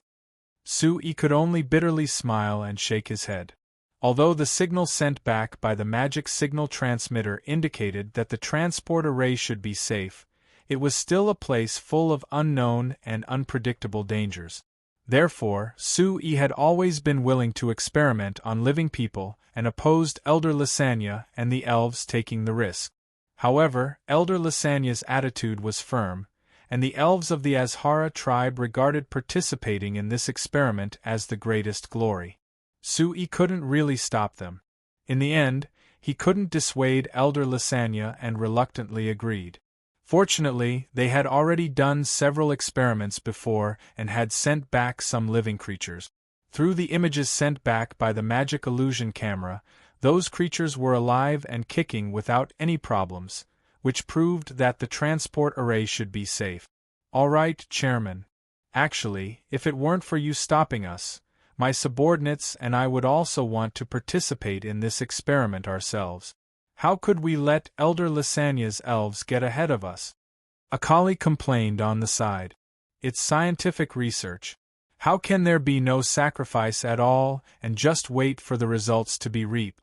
Speaker 1: Su Yi could only bitterly smile and shake his head. Although the signal sent back by the magic signal transmitter indicated that the transport array should be safe, it was still a place full of unknown and unpredictable dangers. Therefore, Su Yi had always been willing to experiment on living people and opposed Elder Lysania and the elves taking the risk. However, Elder Lysania's attitude was firm, and the elves of the Azhara tribe regarded participating in this experiment as the greatest glory. Su Yi couldn't really stop them. In the end, he couldn't dissuade Elder Lysania and reluctantly agreed. Fortunately, they had already done several experiments before and had sent back some living creatures. Through the images sent back by the magic illusion camera, those creatures were alive and kicking without any problems, which proved that the transport array should be safe. "All right, Chairman. Actually, if it weren't for you stopping us, my subordinates and I would also want to participate in this experiment ourselves. How could we let Elder Lysania's elves get ahead of us?" Akali complained on the side. "It's scientific research. How can there be no sacrifice at all and just wait for the results to be reaped?"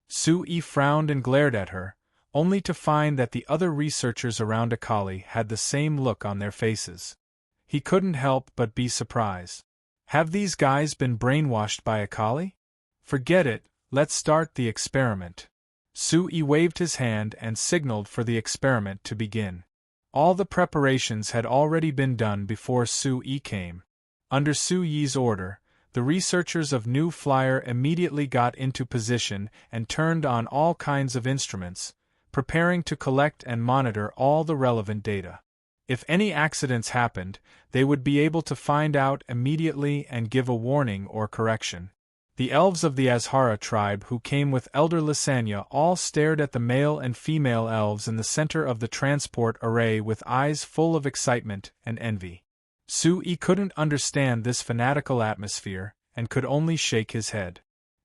Speaker 1: Su Yi frowned and glared at her, only to find that the other researchers around Akali had the same look on their faces. He couldn't help but be surprised. Have these guys been brainwashed by Akali? Forget it, let's start the experiment. Su Yi waved his hand and signaled for the experiment to begin. All the preparations had already been done before Su Yi came. Under Su Yi's order, the researchers of New Flyer immediately got into position and turned on all kinds of instruments, preparing to collect and monitor all the relevant data. If any accidents happened, they would be able to find out immediately and give a warning or correction. The elves of the Azhara tribe who came with Elder Lysania all stared at the male and female elves in the center of the transport array with eyes full of excitement and envy. Su Yi couldn't understand this fanatical atmosphere, and could only shake his head.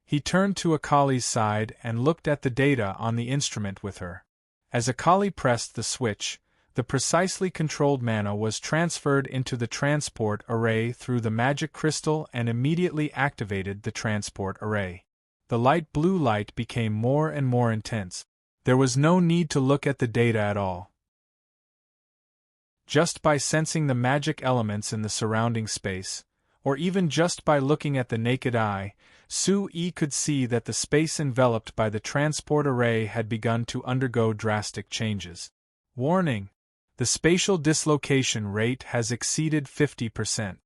Speaker 1: He turned to Akali's side and looked at the data on the instrument with her. As Akali pressed the switch, the precisely controlled mana was transferred into the transport array through the magic crystal and immediately activated the transport array. The light blue light became more and more intense. There was no need to look at the data at all. Just by sensing the magic elements in the surrounding space, or even just by looking at the naked eye, Sue could see that the space enveloped by the transport array had begun to undergo drastic changes. Warning: the spatial dislocation rate has exceeded 50%.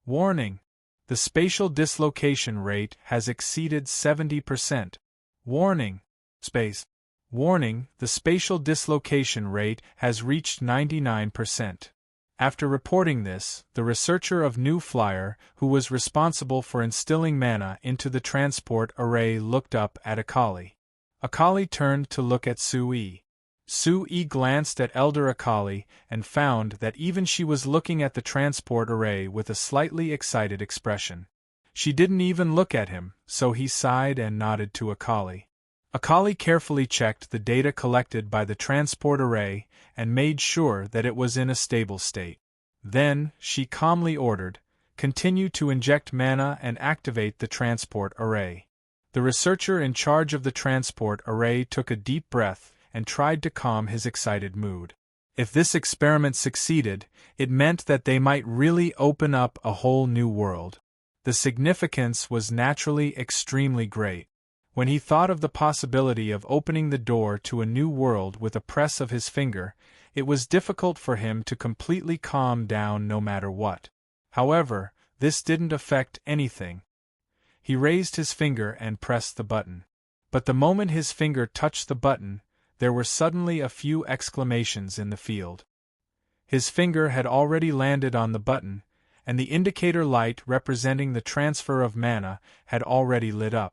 Speaker 1: Warning: the spatial dislocation rate has exceeded 70%. Warning: space. Warning: the spatial dislocation rate has reached 99%. After reporting this, the researcher of New Flyer, who was responsible for instilling mana into the transport array, looked up at Akali. Akali turned to look at Sue. Sue glanced at Elder Akali and found that even she was looking at the transport array with a slightly excited expression. She didn't even look at him, so he sighed and nodded to Akali. Akali carefully checked the data collected by the transport array and made sure that it was in a stable state. Then, she calmly ordered, "Continue to inject mana and activate the transport array." The researcher in charge of the transport array took a deep breath and tried to calm his excited mood. If this experiment succeeded, it meant that they might really open up a whole new world. The significance was naturally extremely great. When he thought of the possibility of opening the door to a new world with a press of his finger, it was difficult for him to completely calm down no matter what. However, this didn't affect anything. He raised his finger and pressed the button. But the moment his finger touched the button, there were suddenly a few exclamations in the field. His finger had already landed on the button, and the indicator light representing the transfer of mana had already lit up.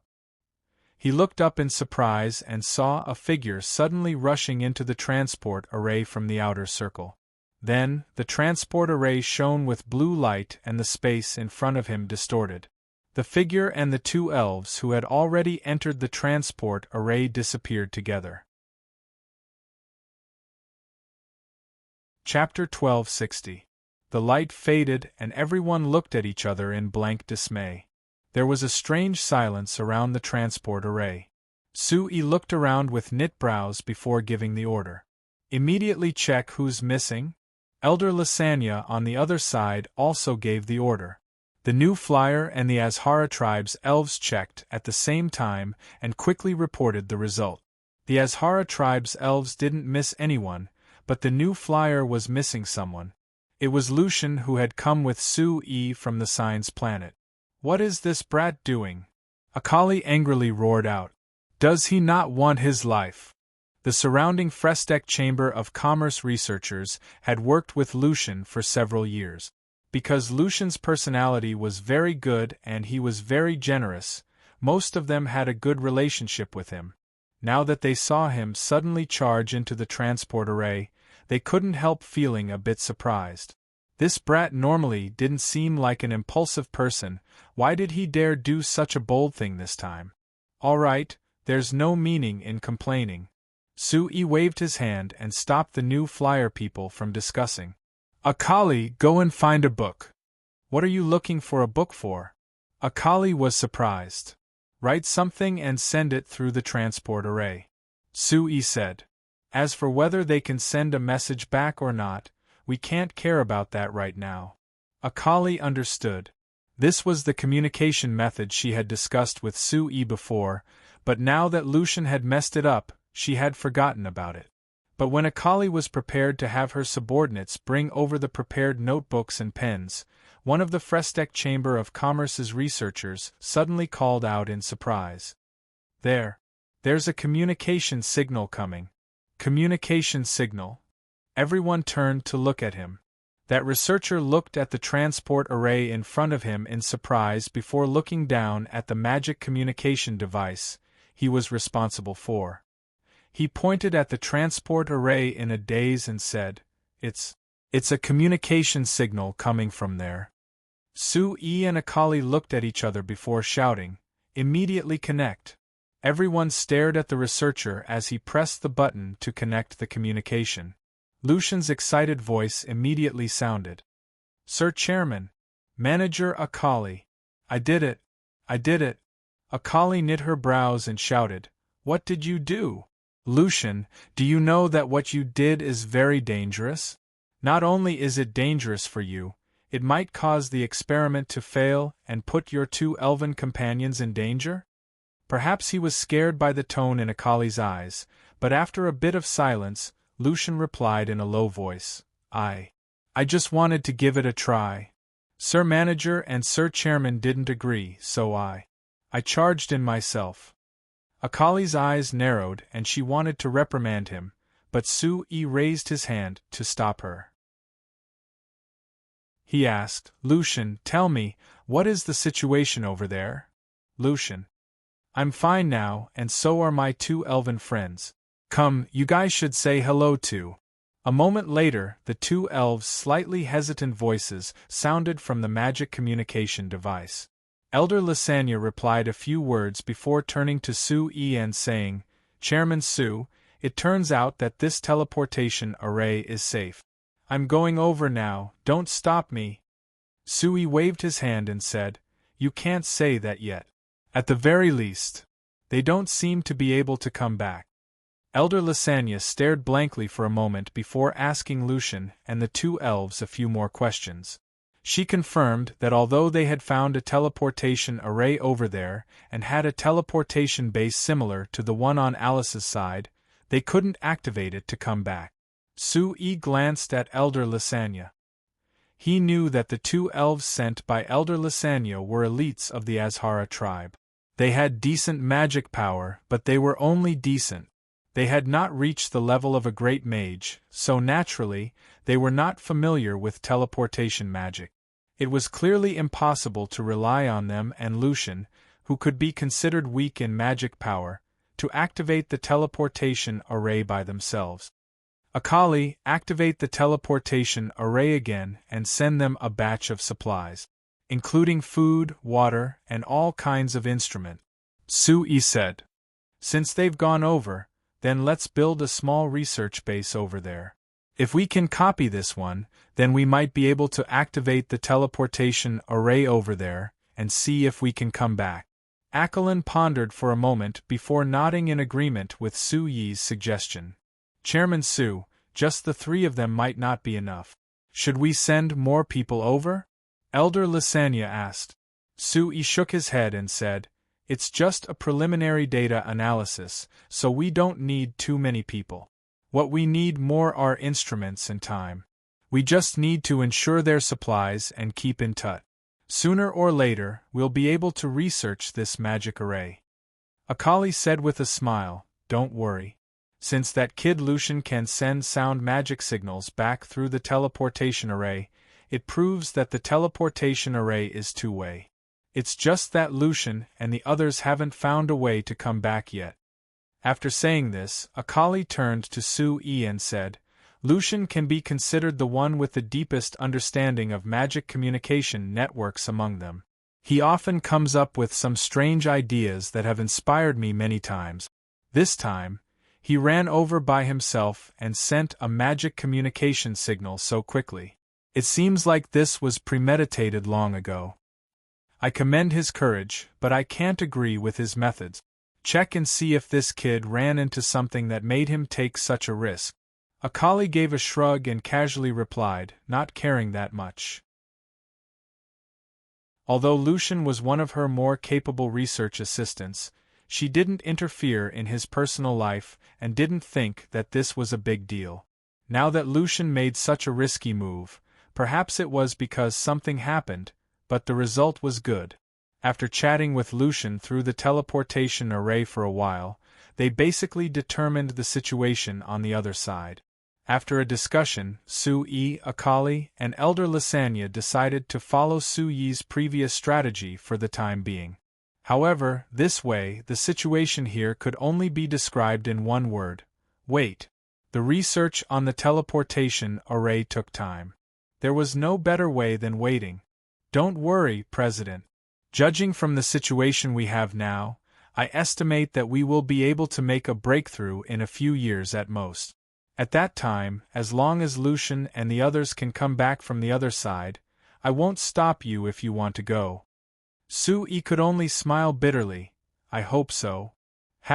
Speaker 1: He looked up in surprise and saw a figure suddenly rushing into the transport array from the outer circle. Then, the transport array shone with blue light and the space in front of him distorted. The figure and the two elves who had already entered the transport array disappeared together. Chapter 1260. The light faded and everyone looked at each other in blank dismay. There was a strange silence around the transport array. Sue looked around with knit brows before giving the order. "Immediately check who's missing." Elder Lysania on the other side also gave the order. The New Flyer and the Azhara tribe's elves checked at the same time and quickly reported the result. The Azhara tribe's elves didn't miss anyone, but the New Flyer was missing someone. It was Lucian, who had come with Sue from the Signs planet. "What is this brat doing?" Akali angrily roared out. "Does he not want his life?" The surrounding Frestec Chamber of Commerce researchers had worked with Lucian for several years. Because Lucian's personality was very good and he was very generous, most of them had a good relationship with him. Now that they saw him suddenly charge into the transport array, they couldn't help feeling a bit surprised. This brat normally didn't seem like an impulsive person. Why did he dare do such a bold thing this time? "All right, there's no meaning in complaining." Sue waved his hand and stopped the New Flyer people from discussing. "Akali, go and find a book." "What are you looking for a book for?" Akali was surprised. "Write something and send it through the transport array," Sue said. "As for whether they can send a message back or not, we can't care about that right now." Akali understood. This was the communication method she had discussed with Sue before, but now that Lucian had messed it up, she had forgotten about it. But when Akali was prepared to have her subordinates bring over the prepared notebooks and pens, one of the Frestec Chamber of Commerce's researchers suddenly called out in surprise. There's a communication signal coming." "Communication signal?" Everyone turned to look at him. That researcher looked at the transport array in front of him in surprise before looking down at the magic communication device he was responsible for. He pointed at the transport array in a daze and said, It's a communication signal coming from there." Sue and Akali looked at each other before shouting, "Immediately connect." Everyone stared at the researcher as he pressed the button to connect the communication. Lucian's excited voice immediately sounded. "Sir Chairman, Manager Akali, I did it! I did it!" Akali knit her brows and shouted, "What did you do?" "Lucian, do you know that what you did is very dangerous? Not only is it dangerous for you, It might cause the experiment to fail and put your 2 elven companions in danger? Perhaps he was scared by the tone in Akali's eyes, but after a bit of silence, Lucian replied in a low voice, I just wanted to give it a try. Sir Manager and Sir Chairman didn't agree, so I charged in myself. Akali's eyes narrowed and she wanted to reprimand him, but Su-Yi raised his hand to stop her. He asked, Lucian, tell me, what is the situation over there? Lucian. I'm fine now, and so are my 2 elven friends. Come, you guys should say hello too. A moment later, the 2 elves' slightly hesitant voices sounded from the magic communication device. Elder Lysania replied a few words before turning to Su-Yi and saying, Chairman Su, it turns out that this teleportation array is safe. I'm going over now, don't stop me. Su-Yi waved his hand and said, You can't say that yet. At the very least, they don't seem to be able to come back. Elder Lysania stared blankly for a moment before asking Lucian and the 2 elves a few more questions. She confirmed that although they had found a teleportation array over there and had a teleportation base similar to the one on Alice's side, they couldn't activate it to come back. Su-Yi glanced at Elder Lysania. He knew that the 2 elves sent by Elder Lysania were elites of the Azhara tribe. They had decent magic power, but they were only decent. They had not reached the level of a great mage, so naturally, they were not familiar with teleportation magic. It was clearly impossible to rely on them and Lucian, who could be considered weak in magic power, to activate the teleportation array by themselves. Akali, activate the teleportation array again and send them a batch of supplies, including food, water, and all kinds of instrument. Su-Yi said. Since they've gone over, then let's build a small research base over there. If we can copy this one, then we might be able to activate the teleportation array over there and see if we can come back. Akelin pondered for a moment before nodding in agreement with Su-Yi's suggestion. Chairman Su, just the 3 of them might not be enough. Should we send more people over? Elder Lysania asked. Su-Yi shook his head and said, It's just a preliminary data analysis, so we don't need too many people. What we need more are instruments and time. We just need to ensure their supplies and keep in touch. Sooner or later, we'll be able to research this magic array. Akali said with a smile, Don't worry. Since that kid Lucian can send sound magic signals back through the teleportation array, it proves that the teleportation array is 2-way. It's just that Lucian and the others haven't found a way to come back yet. After saying this, Akali turned to Su-Yi and said, Lucian can be considered the one with the deepest understanding of magic communication networks among them. He often comes up with some strange ideas that have inspired me many times. This time, he ran over by himself and sent a magic communication signal so quickly. It seems like this was premeditated long ago. I commend his courage, but I can't agree with his methods. Check and see if this kid ran into something that made him take such a risk. Akali gave a shrug and casually replied, not caring that much. Although Lucian was one of her more capable research assistants, she didn't interfere in his personal life and didn't think that this was a big deal. Now that Lucian made such a risky move, perhaps it was because something happened, but the result was good. After chatting with Lucian through the teleportation array for a while, they basically determined the situation on the other side. After a discussion, Su-Yi, Akali, and Elder Lysania decided to follow Su-Yi's previous strategy for the time being. However, this way, the situation here could only be described in one word: wait. The research on the teleportation array took time. There was no better way than waiting. Don't worry, President. Judging from the situation we have now, I estimate that we will be able to make a breakthrough in a few years at most. At that time, as long as Lucian and the others can come back from the other side, I won't stop you if you want to go. Su-Yi could only smile bitterly. I hope so. The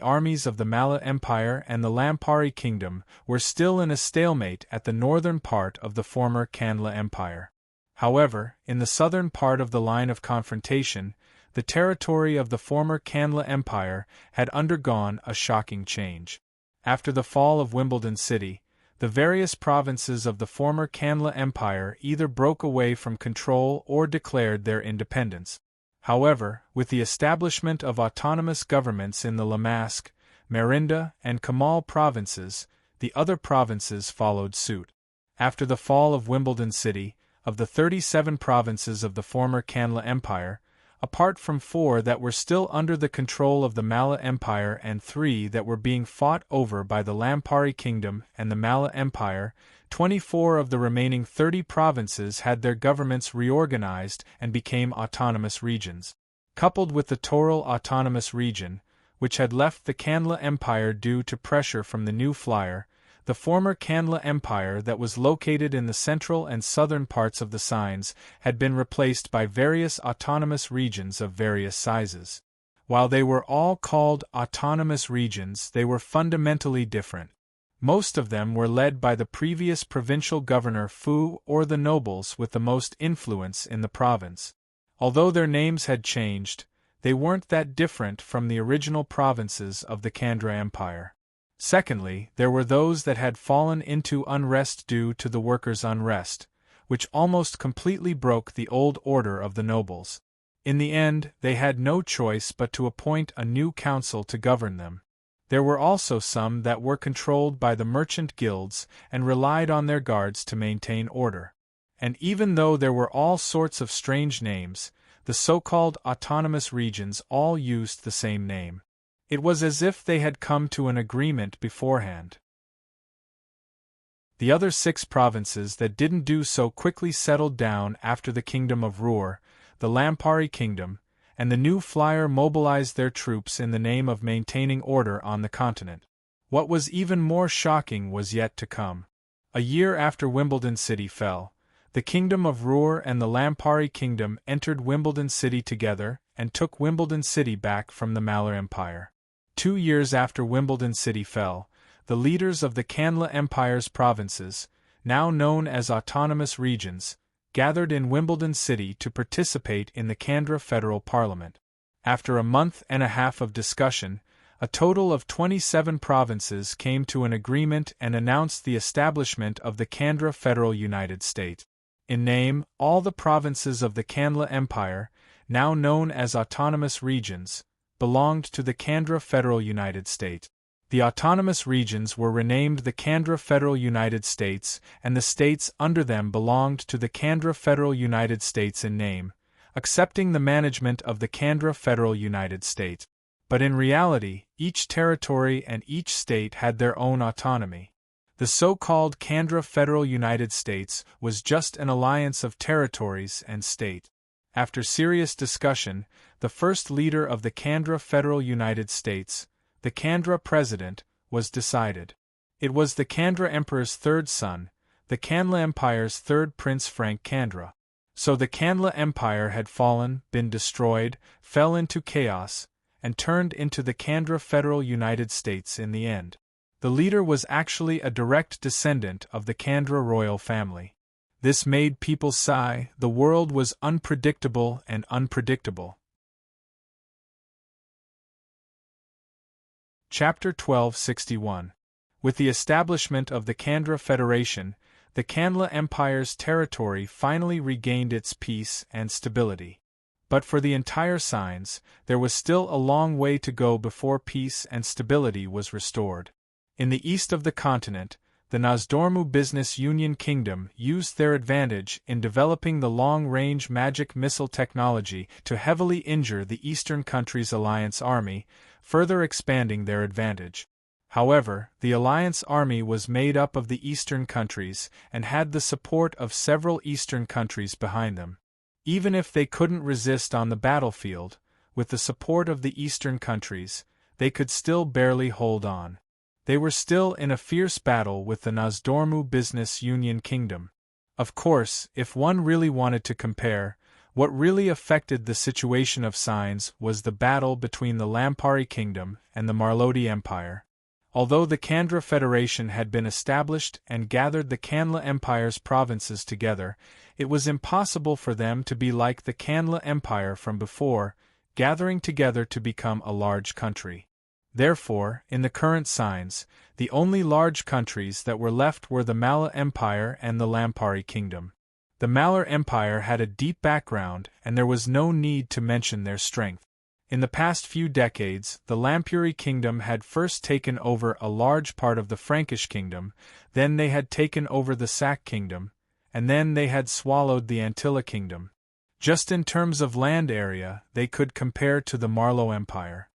Speaker 1: armies of the Mala Empire and the Lampari Kingdom were still in a stalemate at the northern part of the former Kanla Empire. However, in the southern part of the line of confrontation, the territory of the former Kanla Empire had undergone a shocking change. After the fall of Wimbledon City, the various provinces of the former Kanla Empire either broke away from control or declared their independence. However, with the establishment of autonomous governments in the Lamask, Merinda, and Kamal provinces, the other provinces followed suit. After the fall of Wimbledon City, of the 37 provinces of the former Kanla Empire, apart from 4 that were still under the control of the Mala Empire and 3 that were being fought over by the Lampari Kingdom and the Mala Empire, 24 of the remaining 30 provinces had their governments reorganized and became autonomous regions. Coupled with the Toral Autonomous Region, which had left the Kanla Empire due to pressure from the new flyer, the former Kanla Empire that was located in the central and southern parts of the Signs had been replaced by various autonomous regions of various sizes. While they were all called autonomous regions, they were fundamentally different. Most of them were led by the previous provincial governor Fu or the nobles with the most influence in the province. Although their names had changed, they weren't that different from the original provinces of the Kandra Empire. Secondly, there were those that had fallen into unrest due to the workers' unrest, which almost completely broke the old order of the nobles. In the end, they had no choice but to appoint a new council to govern them. There were also some that were controlled by the merchant guilds and relied on their guards to maintain order. And even though there were all sorts of strange names, the so-called autonomous regions all used the same name. It was as if they had come to an agreement beforehand. The other 6 provinces that didn't do so quickly settled down after the Kingdom of Ruhr, the Lampari Kingdom, and the new flyer mobilized their troops in the name of maintaining order on the continent. What was even more shocking was yet to come. A year after Wimbledon City fell, the Kingdom of Ruhr and the Lampari Kingdom entered Wimbledon City together and took Wimbledon City back from the Malar Empire. 2 years after Wimbledon City fell, the leaders of the Kanla Empire's provinces, now known as autonomous regions, gathered in Wimbledon City to participate in the Kandra Federal Parliament. After a month and a half of discussion, a total of 27 provinces came to an agreement and announced the establishment of the Kandra Federal United State. In name, all the provinces of the Kanla Empire, now known as autonomous regions, belonged to the Kandra Federal United State. The autonomous regions were renamed the Kandra Federal United States, and the states under them belonged to the Kandra Federal United States in name, accepting the management of the Kandra Federal United State. But in reality, each territory and each state had their own autonomy. The so-called Kandra Federal United States was just an alliance of territories and state. After serious discussion, the first leader of the Kandra Federal United States, the Kandra President, was decided. It was the Kandra Emperor's third son, the Kanla Empire's third Prince Frank Kandra. So the Kanla Empire had fallen, been destroyed, fell into chaos, and turned into the Kandra Federal United States in the end. The leader was actually a direct descendant of the Kandra royal family. This made people sigh. The world was unpredictable and unpredictable. Chapter 1261. With the establishment of the Kandra Federation, the Kanla Empire's territory finally regained its peace and stability. But for the entire Signs, there was still a long way to go before peace and stability was restored. In the east of the continent, the Nozdormu Business Union Kingdom used their advantage in developing the long-range magic missile technology to heavily injure the Eastern country's Alliance Army, further expanding their advantage. However, the Alliance Army was made up of the Eastern countries and had the support of several Eastern countries behind them. Even if they couldn't resist on the battlefield, with the support of the Eastern countries, they could still barely hold on. They were still in a fierce battle with the Nozdormu Business Union Kingdom. Of course, if one really wanted to compare, What really affected the situation of signs was the battle between the Lampari Kingdom and the Marlodi Empire. Although the Kandra Federation had been established and gathered the Kanla Empire's provinces together, it was impossible for them to be like the Kanla Empire from before, gathering together to become a large country. Therefore, in the current signs, the only large countries that were left were the Mala Empire and the Lampari Kingdom. The Malar Empire had a deep background, and there was no need to mention their strength. In the past few decades, the Lampuri Kingdom had first taken over a large part of the Frankish Kingdom, then they had taken over the Sak Kingdom, and then they had swallowed the Antilla Kingdom. Just in terms of land area, they could compare to the Marlo Empire.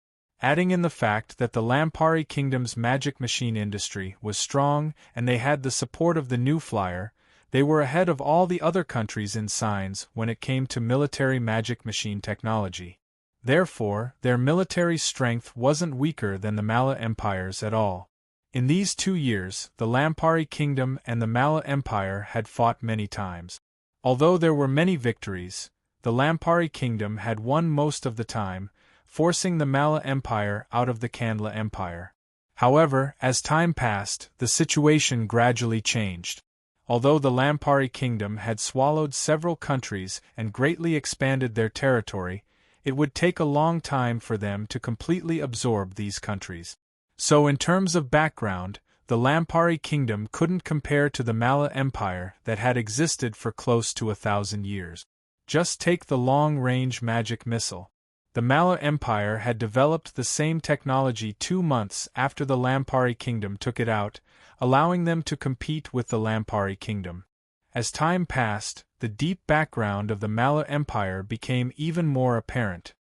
Speaker 1: Adding in the fact that the Lampari Kingdom's magic machine industry was strong and they had the support of the New Flyer, they were ahead of all the other countries in signs when it came to military magic machine technology. Therefore, their military strength wasn't weaker than the Mala Empires at all. In these 2 years, the Lampari Kingdom and the Mala Empire had fought many times. Although there were many victories, the Lampari Kingdom had won most of the time, forcing the Mala Empire out of the Kandla Empire. However, as time passed, the situation gradually changed. Although the Lampari Kingdom had swallowed several countries and greatly expanded their territory, it would take a long time for them to completely absorb these countries. So in terms of background, the Lampari Kingdom couldn't compare to the Mala Empire that had existed for close to 1,000 years. Just take the long-range magic missile. The Mala Empire had developed the same technology 2 months after the Lampari Kingdom took it out, allowing them to compete with the Lampari Kingdom. As time passed, the deep background of the Mala Empire became even more apparent.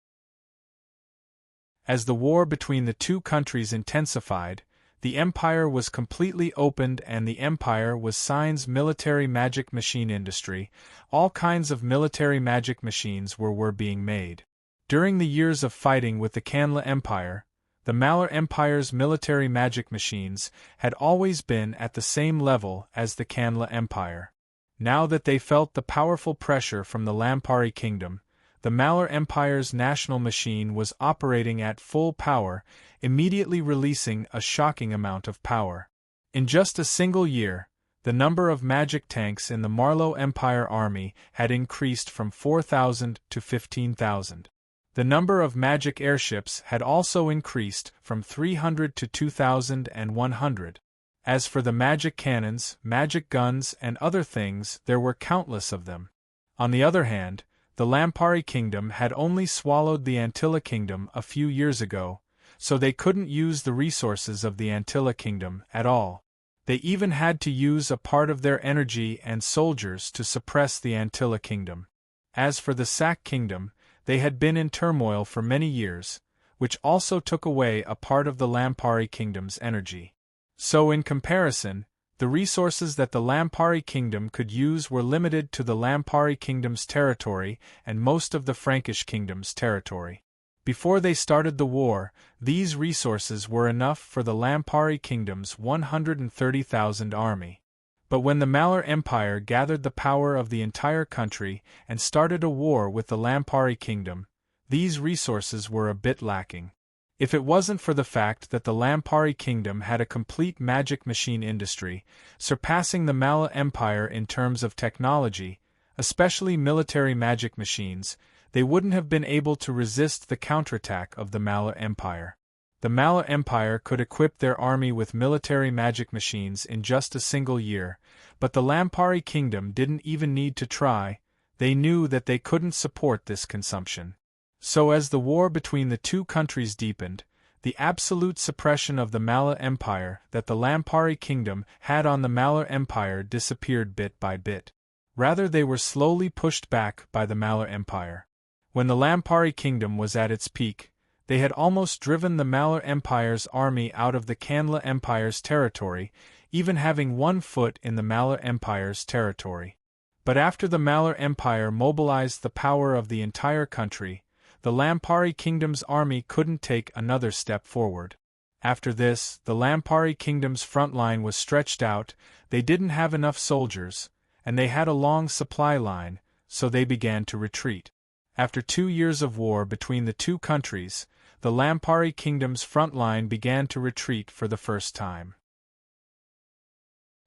Speaker 1: As the war between the two countries intensified, the empire was completely opened and the empire was Sign's military magic machine industry. All kinds of military magic machines were being made. During the years of fighting with the Kanla Empire, the Malar Empire's military magic machines had always been at the same level as the Kanla Empire. Now that they felt the powerful pressure from the Lampari Kingdom, the Malar Empire's national machine was operating at full power, immediately releasing a shocking amount of power. In just a single year, the number of magic tanks in the Marlo Empire army had increased from 4,000 to 15,000. The number of magic airships had also increased from 300 to 2,100. As for the magic cannons, magic guns, and other things, there were countless of them. On the other hand, the Lampari Kingdom had only swallowed the Antilla Kingdom a few years ago, so they couldn't use the resources of the Antilla Kingdom at all. They even had to use a part of their energy and soldiers to suppress the Antilla Kingdom. As for the Sak Kingdom, they had been in turmoil for many years, which also took away a part of the Lampari Kingdom's energy. So in comparison, the resources that the Lampari Kingdom could use were limited to the Lampari Kingdom's territory and most of the Frankish Kingdom's territory. Before they started the war, these resources were enough for the Lampari Kingdom's 130,000 army. But when the Malar Empire gathered the power of the entire country and started a war with the Lampari Kingdom, these resources were a bit lacking. If it wasn't for the fact that the Lampari Kingdom had a complete magic machine industry, surpassing the Mala Empire in terms of technology, especially military magic machines, they wouldn't have been able to resist the counterattack of the Mala Empire. The Mala Empire could equip their army with military magic machines in just a single year, but the Lampari Kingdom didn't even need to try. They knew that they couldn't support this consumption. So as the war between the two countries deepened, the absolute suppression of the Mala Empire that the Lampari Kingdom had on the Malar Empire disappeared bit by bit. Rather, they were slowly pushed back by the Malar Empire. When the Lampari Kingdom was at its peak, they had almost driven the Malar Empire's army out of the Kanla Empire's territory, even having 1 foot in the Malar Empire's territory. But after the Malar Empire mobilized the power of the entire country, the Lampari Kingdom's army couldn't take another step forward. After this, the Lampari Kingdom's front line was stretched out, they didn't have enough soldiers, and they had a long supply line, so they began to retreat. After 2 years of war between the two countries, the Lampari kingdom's front line began to retreat for the first time.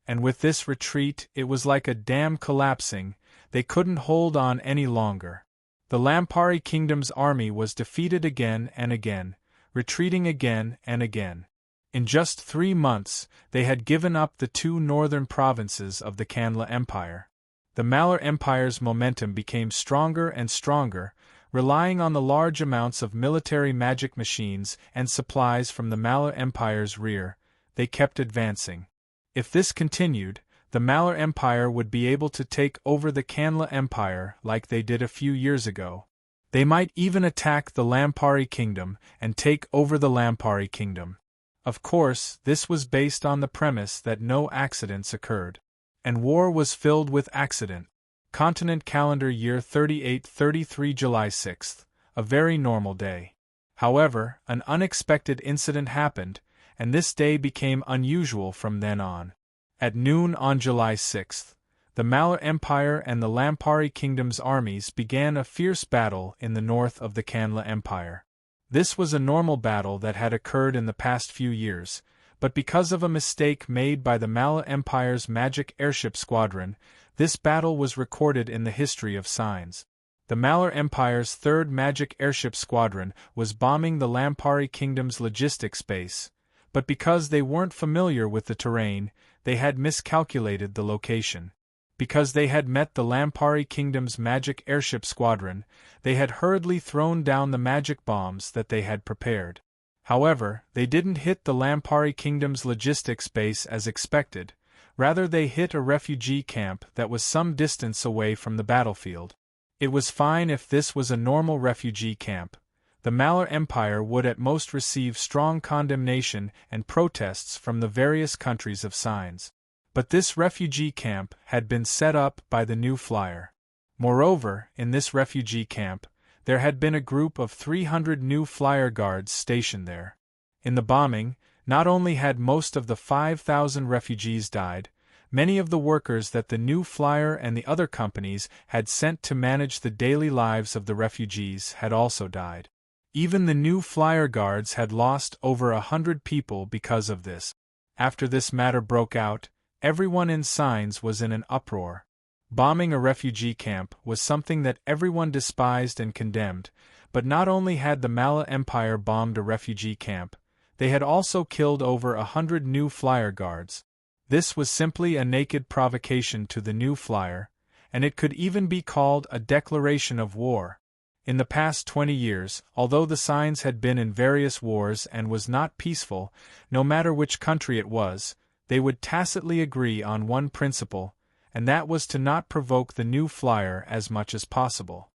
Speaker 1: And with this retreat, it was like a dam collapsing. They couldn't hold on any longer. The Lampari kingdom's army was defeated again and again, retreating again and again. In just 3 months, they had given up the 2 northern provinces of the Kanla Empire. The Malar Empire's momentum became stronger and stronger, relying on the large amounts of military magic machines and supplies from the Malar Empire's rear. They kept advancing. If this continued, the Malar Empire would be able to take over the Kanla Empire like they did a few years ago. They might even attack the Lampari kingdom and take over the Lampari kingdom. Of course, this was based on the premise that no accidents occurred. And war was filled with accident. Continent calendar year 3833 July 6th, a very normal day. However, an unexpected incident happened, and this day became unusual from then on. At noon on July 6th, the Malar Empire and the Lampari Kingdom's armies began a fierce battle in the north of the Kanla Empire. This was a normal battle that had occurred in the past few years, but because of a mistake made by the Malar Empire's magic airship squadron, this battle was recorded in the history of signs. The Malar Empire's 3rd magic airship squadron was bombing the Lampari Kingdom's logistics base, but because they weren't familiar with the terrain, they had miscalculated the location. Because they had met the Lampari Kingdom's magic airship squadron, they had hurriedly thrown down the magic bombs that they had prepared. However, they didn't hit the Lampari Kingdom's logistics base as expected. Rather, they hit a refugee camp that was some distance away from the battlefield. It was fine if this was a normal refugee camp. The Malar Empire would at most receive strong condemnation and protests from the various countries of signs. But this refugee camp had been set up by the New Flyer. Moreover, in this refugee camp, there had been a group of 300 New Flyer guards stationed there. In the bombing, not only had most of the 5,000 refugees died, many of the workers that the New Flyer and the other companies had sent to manage the daily lives of the refugees had also died. Even the New Flyer guards had lost over 100 people because of this. After this matter broke out, everyone in signs was in an uproar. Bombing a refugee camp was something that everyone despised and condemned, but not only had the Malar Empire bombed a refugee camp, they had also killed over 100 New Flyer guards. This was simply a naked provocation to the New Flyer, and it could even be called a declaration of war. In the past 20 years, although the signs had been in various wars and was not peaceful, no matter which country it was, they would tacitly agree on one principle, and that was to not provoke the New Flyer as much as possible.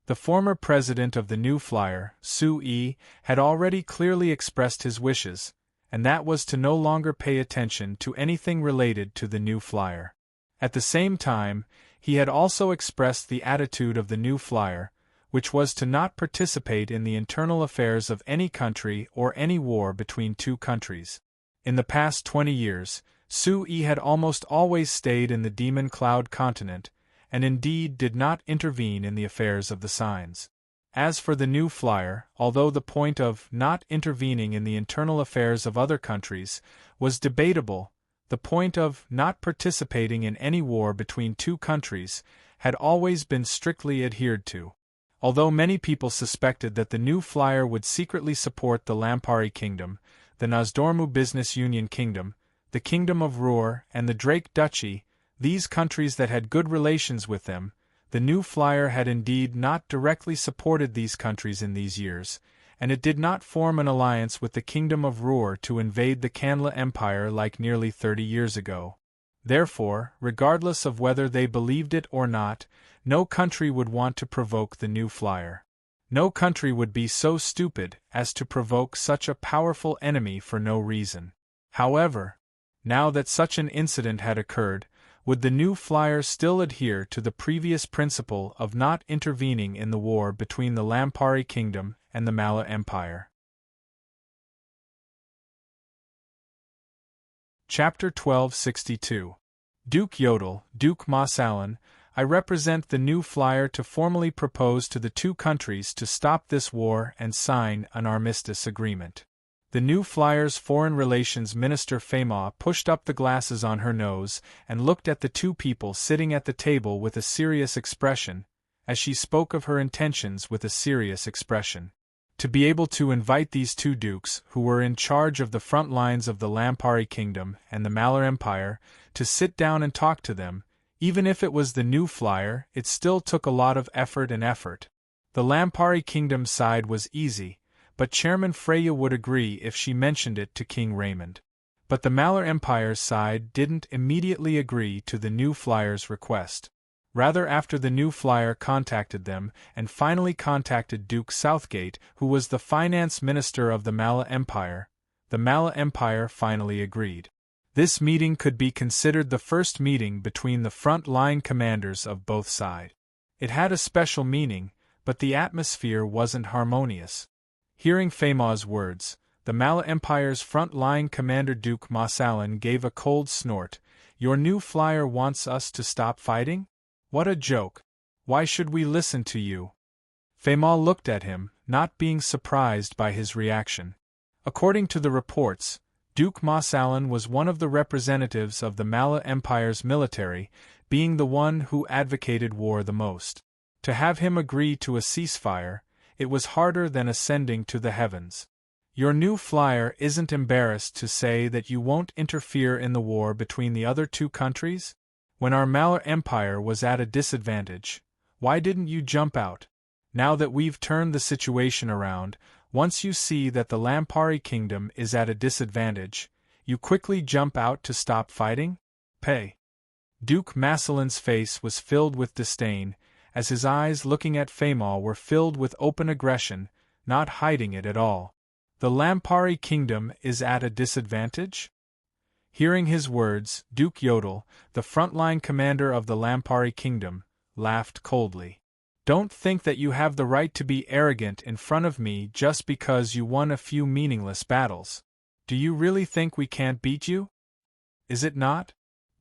Speaker 1: The former president of the New Flyer, Su-yi, had already clearly expressed his wishes, and that was to no longer pay attention to anything related to the New Flyer. At the same time, he had also expressed the attitude of the New Flyer, which was to not participate in the internal affairs of any country or any war between two countries. In the past 20 years, Su-yi had almost always stayed in the Demon Cloud continent, and indeed did not intervene in the affairs of the signs. As for the New Flyer, although the point of not intervening in the internal affairs of other countries was debatable, the point of not participating in any war between two countries had always been strictly adhered to. Although many people suspected that the New Flyer would secretly support the Lampari Kingdom, the Nozdormu Business Union Kingdom, the Kingdom of Ruhr, and the Drake Duchy, these countries that had good relations with them, the New Flyer had indeed not directly supported these countries in these years, and it did not form an alliance with the Kingdom of Ruhr to invade the Kanla Empire like nearly 30 years ago. Therefore, regardless of whether they believed it or not, no country would want to provoke the New Flyer. No country would be so stupid as to provoke such a powerful enemy for no reason. However, now that such an incident had occurred, would the New Flyer still adhere to the previous principle of not intervening in the war between the Lampari Kingdom and the Malar Empire? Chapter 1262. Duke Yodel, Duke Masalan, I represent the new flyer to formally propose to the two countries to stop this war and sign an armistice agreement. The new flyer's foreign relations minister Fema pushed up the glasses on her nose and looked at the two people sitting at the table with a serious expression, as she spoke of her intentions with a serious expression. To be able to invite these two dukes, who were in charge of the front lines of the Lampari Kingdom and the Malur Empire, to sit down and talk to them, even if it was the new flyer, it still took a lot of effort and effort. The Lampari Kingdom side was easy, but Chairman Freya would agree if she mentioned it to King Raymond. But the Malur Empire's side didn't immediately agree to the new flyer's request. Rather, after the new flyer contacted them and finally contacted Duke Southgate, who was the finance minister of the Malur Empire, the Malur Empire finally agreed. This meeting could be considered the first meeting between the front-line commanders of both sides. It had a special meaning, but the atmosphere wasn't harmonious. Hearing Fema's words, the Malur Empire's front-line commander Duke Masalan gave a cold snort. "Your new flyer wants us to stop fighting? What a joke! Why should we listen to you?" Fema looked at him, not being surprised by his reaction. According to the reports, Duke Masalan was one of the representatives of the Malur Empire's military, being the one who advocated war the most. To have him agree to a ceasefire, it was harder than ascending to the heavens. Your new flyer isn't embarrassed to say that you won't interfere in the war between the other two countries? When our Malur Empire was at a disadvantage, why didn't you jump out? Now that we've turned the situation around, once you see that the Lampari Kingdom is at a disadvantage, you quickly jump out to stop fighting? Pay. Duke Masalan's face was filled with disdain, as his eyes looking at Fema were filled with open aggression, not hiding it at all. The Lampari Kingdom is at a disadvantage? Hearing his words, Duke Yodel, the frontline commander of the Lampari Kingdom, laughed coldly. "Don't think that you have the right to be arrogant in front of me just because you won a few meaningless battles. Do you really think we can't beat you? Is it not?"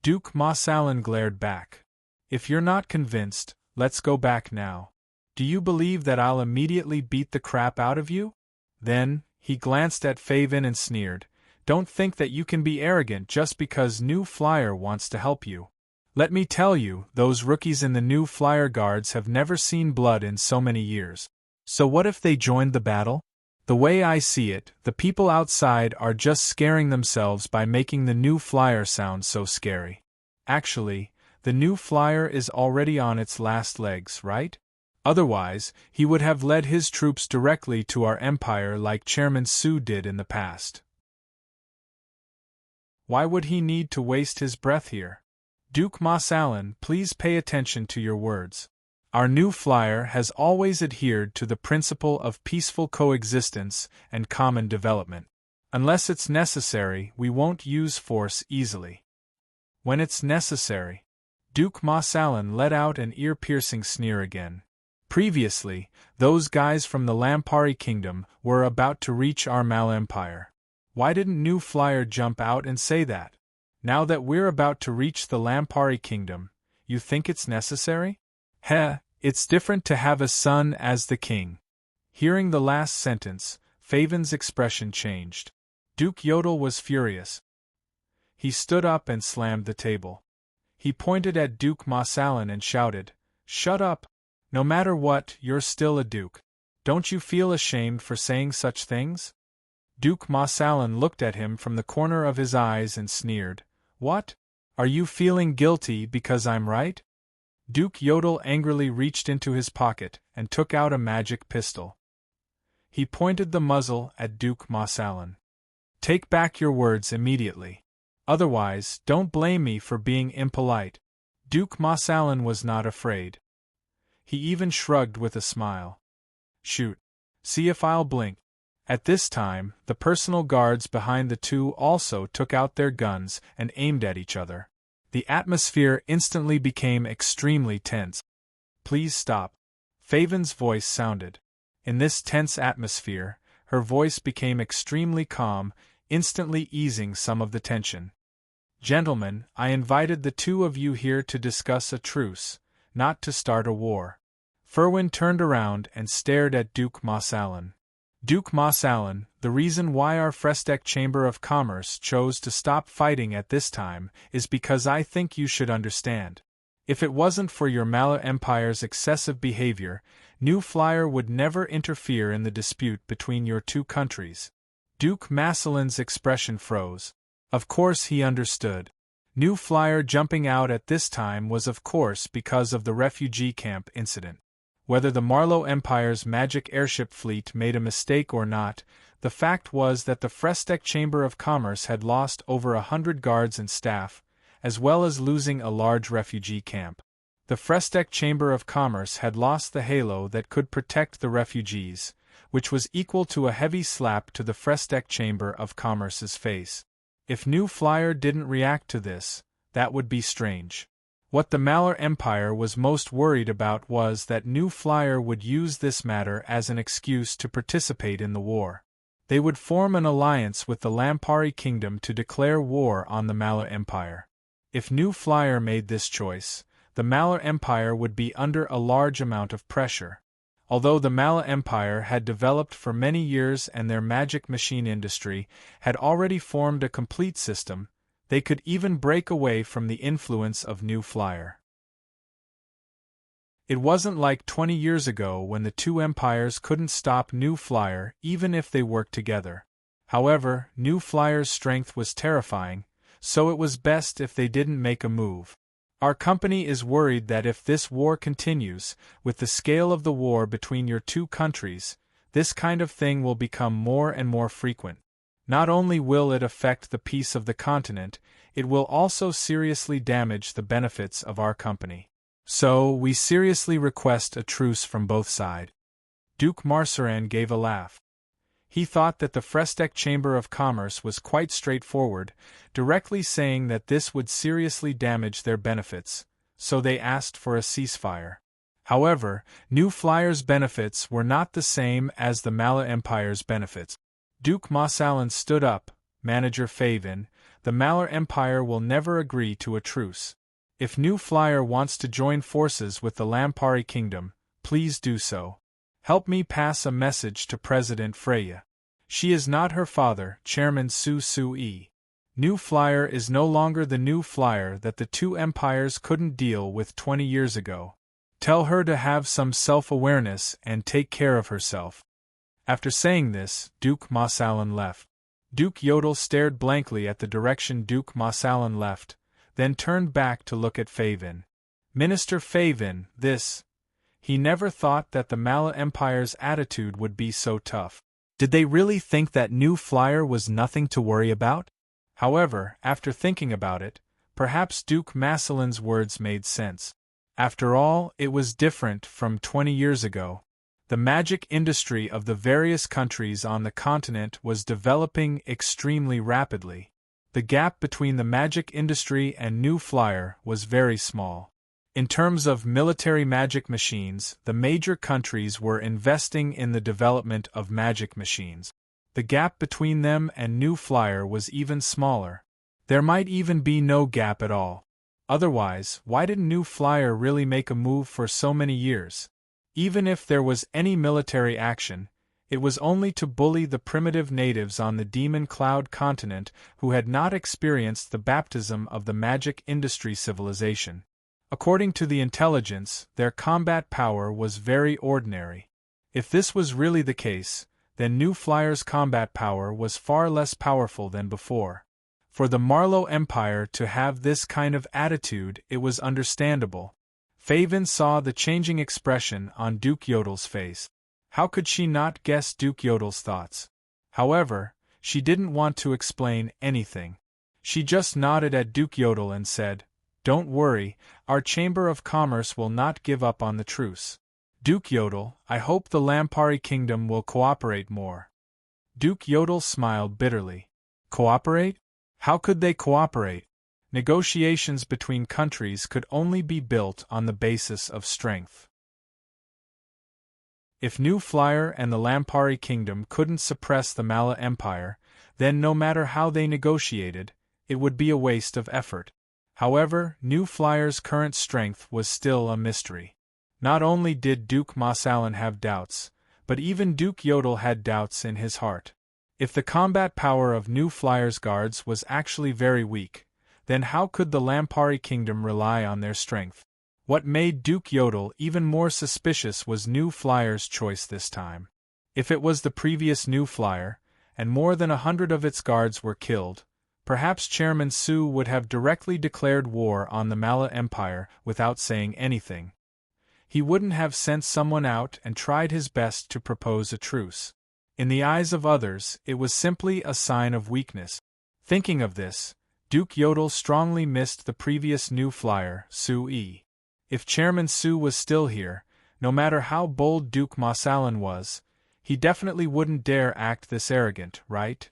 Speaker 1: Duke Masalan glared back. "If you're not convinced, let's go back now. Do you believe that I'll immediately beat the crap out of you?" Then, he glanced at Faven and sneered, "Don't think that you can be arrogant just because New Flyer wants to help you. Let me tell you, those rookies in the New Flyer Guards have never seen blood in so many years. So what if they joined the battle? The way I see it, the people outside are just scaring themselves by making the New Flyer sound so scary. Actually, the New Flyer is already on its last legs, right? Otherwise, he would have led his troops directly to our empire like Chairman Su did in the past. Why would he need to waste his breath here? Duke Masalan, please pay attention to your words. Our new flyer has always adhered to the principle of peaceful coexistence and common development. Unless it's necessary, we won't use force easily. When it's necessary. Duke Masalan let out an ear-piercing sneer again. Previously, those guys from the Lampari Kingdom were about to reach our Malur Empire. Why didn't New Flyer jump out and say that? Now that we're about to reach the Lampari Kingdom, you think it's necessary? Heh, it's different to have a son as the king. Hearing the last sentence, Faven's expression changed. Duke Yodel was furious. He stood up and slammed the table. He pointed at Duke Masalan and shouted, "Shut up! No matter what, you're still a duke. Don't you feel ashamed for saying such things?" Duke Masalan looked at him from the corner of his eyes and sneered, "What? Are you feeling guilty because I'm right?" Duke Yodel angrily reached into his pocket and took out a magic pistol. He pointed the muzzle at Duke Masalan. "Take back your words immediately. Otherwise, don't blame me for being impolite." Duke Masalan was not afraid. He even shrugged with a smile. "Shoot. See if I'll blink." At this time, the personal guards behind the two also took out their guns and aimed at each other. The atmosphere instantly became extremely tense. "Please stop." Faven's voice sounded. In this tense atmosphere, her voice became extremely calm, instantly easing some of the tension. "Gentlemen, I invited the two of you here to discuss a truce, not to start a war. Ferwin turned around and stared at Duke Mossalin. Duke Mossalin, the reason why our Frestec Chamber of Commerce chose to stop fighting at this time is because I think you should understand. If it wasn't for your Mala Empire's excessive behavior, New Flyer would never interfere in the dispute between your two countries. Duke Massalin's expression froze. Of course he understood. New Flyer jumping out at this time was of course because of the refugee camp incident. Whether the Marlow Empire's magic airship fleet made a mistake or not, the fact was that the Frestec Chamber of Commerce had lost over 100 guards and staff, as well as losing a large refugee camp. The Frestec Chamber of Commerce had lost the halo that could protect the refugees, which was equal to a heavy slap to the Frestec Chamber of Commerce's face. If New Flyer didn't react to this, that would be strange. What the Malar Empire was most worried about was that New Flyer would use this matter as an excuse to participate in the war. They would form an alliance with the Lampari Kingdom to declare war on the Malar Empire. If New Flyer made this choice, the Malar Empire would be under a large amount of pressure. Although the Mala Empire had developed for many years and their magic machine industry had already formed a complete system, they could even break away from the influence of New Flyer. It wasn't like 20 years ago when the two empires couldn't stop New Flyer even if they worked together. However, New Flyer's strength was terrifying, so it was best if they didn't make a move. Our company is worried that if this war continues, with the scale of the war between your two countries, this kind of thing will become more and more frequent. Not only will it affect the peace of the continent, it will also seriously damage the benefits of our company. So, we seriously request a truce from both sides. Duke Marceran gave a laugh. He thought that the Frestec Chamber of Commerce was quite straightforward, directly saying that this would seriously damage their benefits, so they asked for a ceasefire. However, New Flyer's benefits were not the same as the Mala Empire's benefits. Duke Mossalin stood up. Manager Favin, the Malar Empire will never agree to a truce. If New Flyer wants to join forces with the Lampari Kingdom, please do so. Help me pass a message to President Freya. She is not her father, Chairman Su Sui. New Flyer is no longer the New Flyer that the two empires couldn't deal with 20 years ago. Tell her to have some self-awareness and take care of herself. After saying this, Duke Mossalin left. Duke Yodel stared blankly at the direction Duke Mossalin left, then turned back to look at Favin. Minister Favin, this. He never thought that the Mala Empire's attitude would be so tough. Did they really think that New Flyer was nothing to worry about? However, after thinking about it, perhaps Duke Massalin's words made sense. After all, it was different from 20 years ago. The magic industry of the various countries on the continent was developing extremely rapidly. The gap between the magic industry and New Flyer was very small. In terms of military magic machines, the major countries were investing in the development of magic machines. The gap between them and New Flyer was even smaller. There might even be no gap at all. Otherwise, why didn't New Flyer really make a move for so many years? Even if there was any military action, it was only to bully the primitive natives on the Demon Cloud continent who had not experienced the baptism of the magic industry civilization. According to the intelligence, their combat power was very ordinary. If this was really the case, then New Flyer's combat power was far less powerful than before. For the Marlow Empire to have this kind of attitude, it was understandable. Favin saw the changing expression on Duke Yodel's face. How could she not guess Duke Yodel's thoughts? However, she didn't want to explain anything. She just nodded at Duke Yodel and said, "Don't worry, our Chamber of Commerce will not give up on the truce. Duke Yodel, I hope the Lampari Kingdom will cooperate more." Duke Yodel smiled bitterly. Cooperate? How could they cooperate? Negotiations between countries could only be built on the basis of strength. If New Flyer and the Lampari Kingdom couldn't suppress the Mala Empire, then no matter how they negotiated, it would be a waste of effort. However, New Flyer's current strength was still a mystery. Not only did Duke Mossalin have doubts, but even Duke Yodel had doubts in his heart. If the combat power of New Flyer's guards was actually very weak, then how could the Lampari Kingdom rely on their strength? What made Duke Yodel even more suspicious was New Flyer's choice this time. If it was the previous New Flyer, and more than 100 of its guards were killed, perhaps Chairman Su would have directly declared war on the Mala Empire without saying anything. He wouldn't have sent someone out and tried his best to propose a truce. In the eyes of others, it was simply a sign of weakness. Thinking of this, Duke Yodel strongly missed the previous New Flyer, Su-yi. If Chairman Su was still here, no matter how bold Duke Mossalin was, he definitely wouldn't dare act this arrogant, right?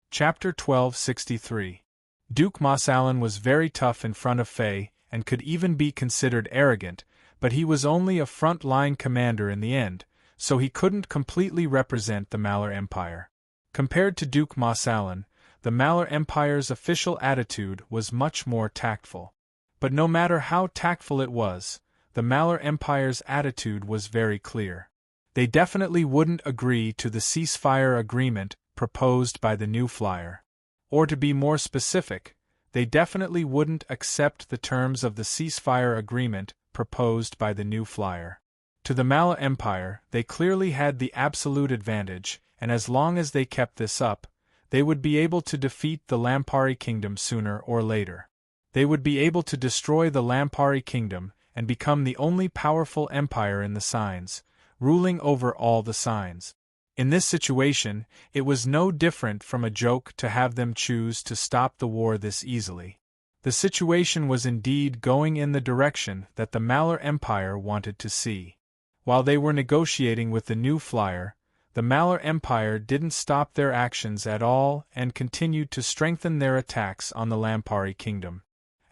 Speaker 1: Chapter 1263. Duke Mossalin was very tough in front of Fei, and could even be considered arrogant, but he was only a front-line commander in the end, so he couldn't completely represent the Malar Empire. Compared to Duke Mossalin, the Malar Empire's official attitude was much more tactful. But no matter how tactful it was, the Malar Empire's attitude was very clear. They definitely wouldn't agree to the ceasefire agreement proposed by the New Flyer. Or to be more specific, they definitely wouldn't accept the terms of the ceasefire agreement proposed by the New Flyer. To the Mala Empire, they clearly had the absolute advantage, and as long as they kept this up, they would be able to defeat the Lampari Kingdom sooner or later. They would be able to destroy the Lampari Kingdom and become the only powerful empire in the signs, ruling over all the signs. In this situation, it was no different from a joke to have them choose to stop the war this easily. The situation was indeed going in the direction that the Malar Empire wanted to see. While they were negotiating with the New Flyer, the Malar Empire didn't stop their actions at all and continued to strengthen their attacks on the Lampari Kingdom.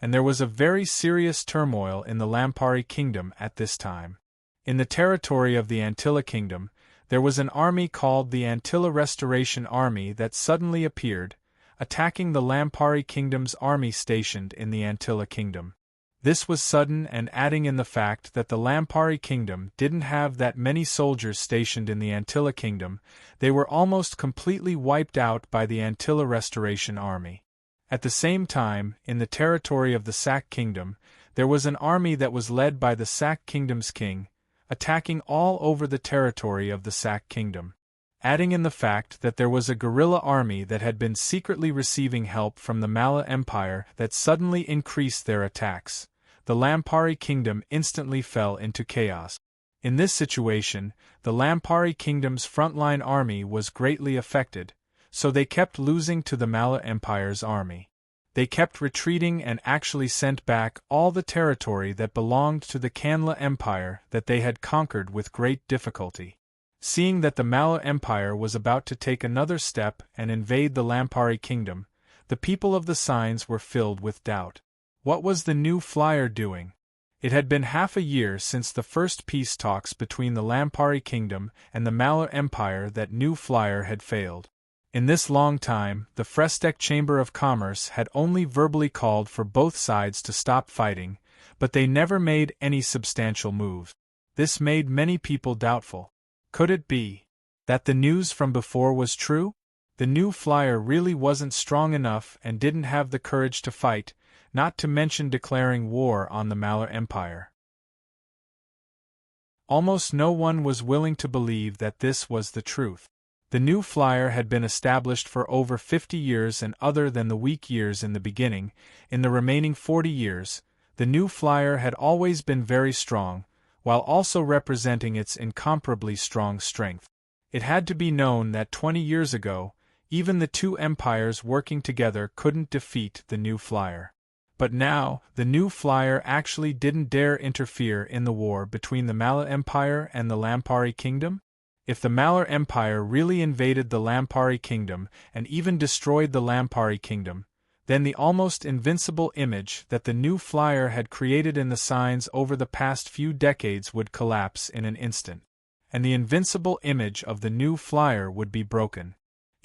Speaker 1: And there was a very serious turmoil in the Lampari Kingdom at this time. In the territory of the Antilla Kingdom, there was an army called the Antilla Restoration Army that suddenly appeared, attacking the Lampari Kingdom's army stationed in the Antilla Kingdom. This was sudden, and adding in the fact that the Lampari Kingdom didn't have that many soldiers stationed in the Antilla Kingdom, they were almost completely wiped out by the Antilla Restoration Army. At the same time, in the territory of the Sac Kingdom, there was an army that was led by the Sac Kingdom's king, attacking all over the territory of the Sac Kingdom. Adding in the fact that there was a guerrilla army that had been secretly receiving help from the Mala Empire that suddenly increased their attacks, the Lampari Kingdom instantly fell into chaos. In this situation, the Lampari Kingdom's frontline army was greatly affected, so they kept losing to the Mala Empire's army. They kept retreating and actually sent back all the territory that belonged to the Kanla Empire that they had conquered with great difficulty. Seeing that the Mala Empire was about to take another step and invade the Lampari Kingdom, the people of the signs were filled with doubt. What was the New Flyer doing? It had been half a year since the first peace talks between the Lampari Kingdom and the Mala Empire that New Flyer had failed. In this long time, the Frestec Chamber of Commerce had only verbally called for both sides to stop fighting, but they never made any substantial moves. This made many people doubtful. Could it be that the news from before was true? The New Flyer really wasn't strong enough and didn't have the courage to fight, not to mention declaring war on the Malar Empire. Almost no one was willing to believe that this was the truth. The New Flyer had been established for over 50 years, and other than the weak years in the beginning, in the remaining 40 years, the New Flyer had always been very strong, while also representing its incomparably strong strength. It had to be known that 20 years ago, even the two empires working together couldn't defeat the New Flyer. But now, the New Flyer actually didn't dare interfere in the war between the Mala Empire and the Lampari Kingdom? If the Malar Empire really invaded the Lampari Kingdom and even destroyed the Lampari Kingdom, then the almost invincible image that the New Flyer had created in the signs over the past few decades would collapse in an instant. And the invincible image of the New Flyer would be broken.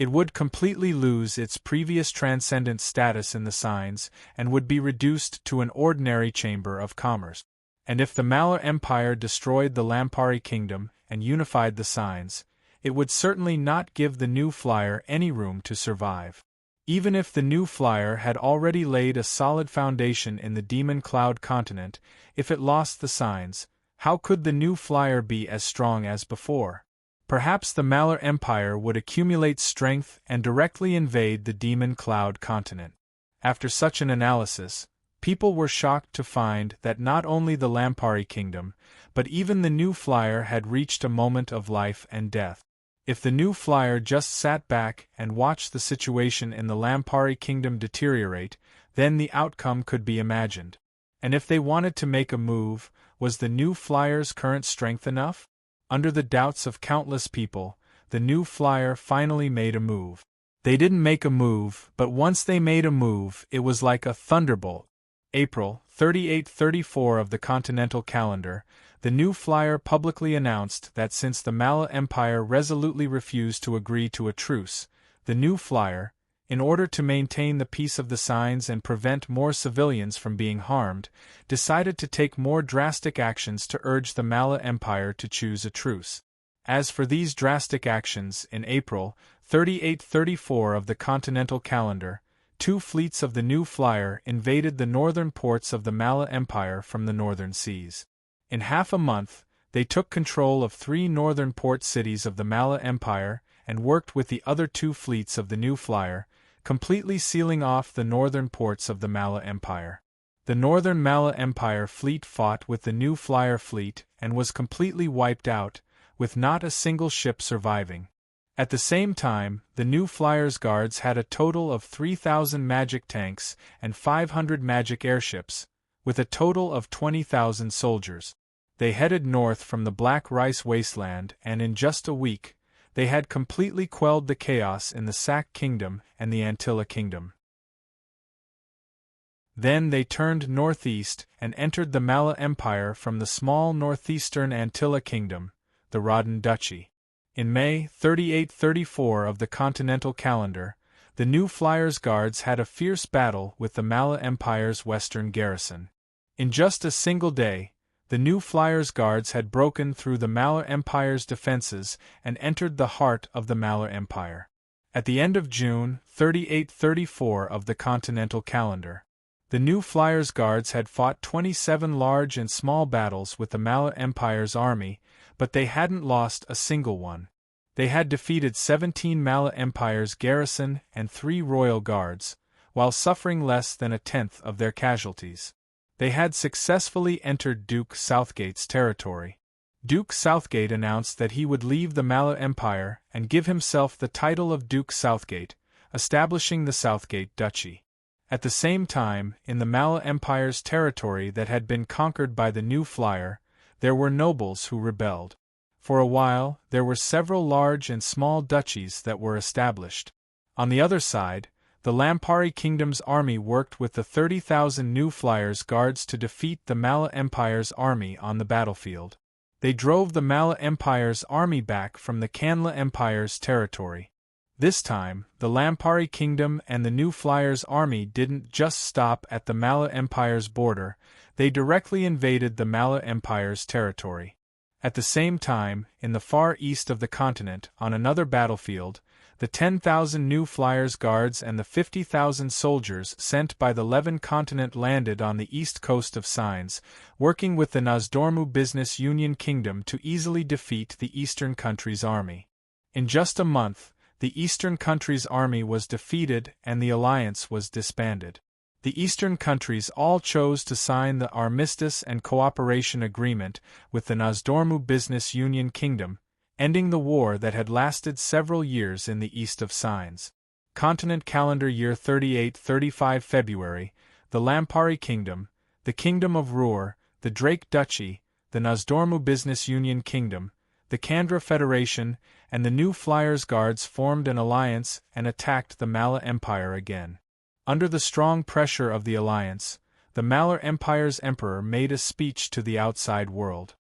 Speaker 1: It would completely lose its previous transcendent status in the signs and would be reduced to an ordinary chamber of commerce. And if the Malar Empire destroyed the Lampari kingdom and unified the signs, it would certainly not give the new flyer any room to survive. Even if the new flyer had already laid a solid foundation in the Demon Cloud continent, if it lost the signs, how could the new flyer be as strong as before? Perhaps the Malar Empire would accumulate strength and directly invade the Demon Cloud continent. After such an analysis, people were shocked to find that not only the Lampari kingdom, but even the new flyer had reached a moment of life and death. If the new flyer just sat back and watched the situation in the Lampari kingdom deteriorate, then the outcome could be imagined. And if they wanted to make a move, was the new flyer's current strength enough? Under the doubts of countless people, the new flyer finally made a move. They didn't make a move, but once they made a move, it was like a thunderbolt. April 38-34 of the continental calendar, the new flyer publicly announced that since the Mala Empire resolutely refused to agree to a truce, the new flyer, in order to maintain the peace of the signs and prevent more civilians from being harmed, decided to take more drastic actions to urge the Mala Empire to choose a truce. As for these drastic actions, in April 38-34 of the continental calendar, 2 fleets of the new flyer invaded the northern ports of the Mala Empire from the northern seas. In half a month, they took control of 3 northern port cities of the Mala Empire and worked with the other 2 fleets of the new flyer, completely sealing off the northern ports of the Mala Empire. The northern Mala Empire fleet fought with the new flyer fleet and was completely wiped out, with not a single ship surviving. At the same time, the new flyer's guards had a total of 3,000 magic tanks and 500 magic airships, with a total of 20,000 soldiers. They headed north from the Black Rice Wasteland, and in just a week, they had completely quelled the chaos in the Sac Kingdom and the Antilla Kingdom. Then they turned northeast and entered the Mala Empire from the small northeastern Antilla Kingdom, the Rawdon Duchy. In May 38-34 of the continental calendar, the new flyer's guards had a fierce battle with the Mala Empire's western garrison. In just a single day, the new flyer's guards had broken through the Mala Empire's defenses and entered the heart of the Mala Empire. At the end of June 38-34 of the continental calendar, the new flyer's guards had fought 27 large and small battles with the Mala Empire's army, but they hadn't lost a single one. They had defeated 17 Mala Empire's garrison and 3 royal guards, while suffering less than a tenth of their casualties. They had successfully entered Duke Southgate's territory. Duke Southgate announced that he would leave the Mala Empire and give himself the title of Duke Southgate, establishing the Southgate Duchy. At the same time, in the Mala Empire's territory that had been conquered by the new flyer, there were nobles who rebelled. For a while, there were several large and small duchies that were established. On the other side, the Lampari Kingdom's army worked with the 30,000 new flyers guards to defeat the Mala Empire's army on the battlefield. They drove the Mala Empire's army back from the Kanla Empire's territory. This time, the Lampari Kingdom and the new flyers' army didn't just stop at the Mala Empire's border, they directly invaded the Mala Empire's territory. At the same time, in the far east of the continent, on another battlefield, the 10,000 new flyers guards and the 50,000 soldiers sent by the Levin continent landed on the east coast of Signs, working with the Nozdormu Business Union Kingdom to easily defeat the eastern country's army. In just a month, the eastern country's army was defeated and the alliance was disbanded. The eastern countries all chose to sign the Armistice and Cooperation Agreement with the Nozdormu Business Union Kingdom, ending the war that had lasted several years in the east of Signs. Continent Calendar Year 38-35 February, the Lampari Kingdom, the Kingdom of Ruhr, the Drake Duchy, the Nozdormu Business Union Kingdom, the Kandra Federation, and the new Flyers Guards formed an alliance and attacked the Mala Empire again. Under the strong pressure of the alliance, the Malar Empire's emperor made a speech to the outside world.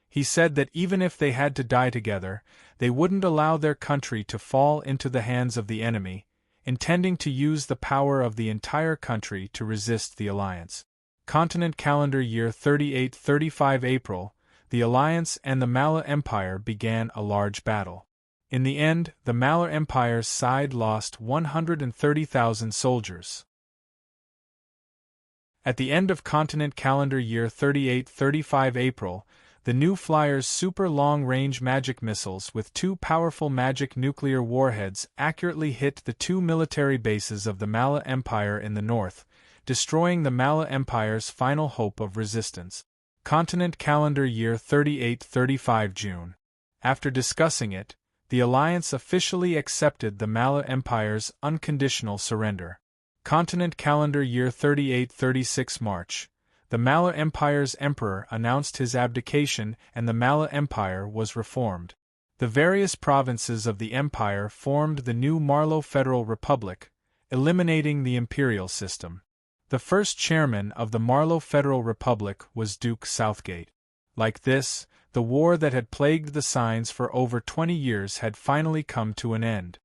Speaker 1: He said that even if they had to die together, they wouldn't allow their country to fall into the hands of the enemy, intending to use the power of the entire country to resist the alliance. Continent calendar year 3835 April, the alliance and the Mala Empire began a large battle. In the end, the Mala Empire's side lost 130,000 soldiers. At the end of continent calendar year 3835 April, the New Flyers' super long-range magic missiles with two powerful magic nuclear warheads accurately hit the two military bases of the Mala Empire in the north, destroying the Mala Empire's final hope of resistance. Continent calendar year 3835 June. After discussing it, the alliance officially accepted the Mala Empire's unconditional surrender. Continent calendar year 3836 March. The Mala Empire's emperor announced his abdication and the Mala Empire was reformed. The various provinces of the empire formed the new Marlow Federal Republic, eliminating the imperial system. The first chairman of the Marlow Federal Republic was Duke Southgate. Like this, the war that had plagued the signs for over 20 years had finally come to an end.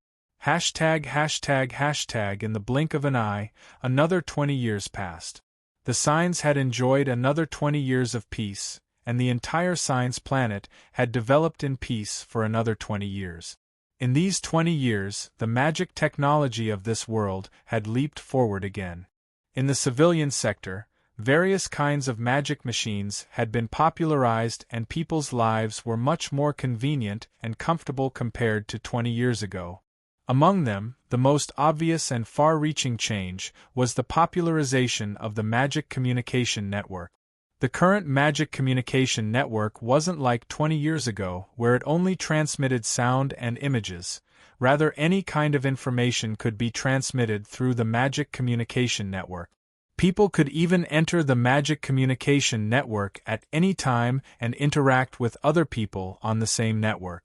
Speaker 1: ####. In the blink of an eye, another 20 years passed. The signs had enjoyed another 20 years of peace, and the entire signs planet had developed in peace for another 20 years. In these 20 years, the magic technology of this world had leaped forward again. In the civilian sector, various kinds of magic machines had been popularized and people's lives were much more convenient and comfortable compared to 20 years ago. Among them, the most obvious and far-reaching change was the popularization of the magic communication network. The current magic communication network wasn't like 20 years ago, where it only transmitted sound and images. Rather, any kind of information could be transmitted through the magic communication network. People could even enter the magic communication network at any time and interact with other people on the same network.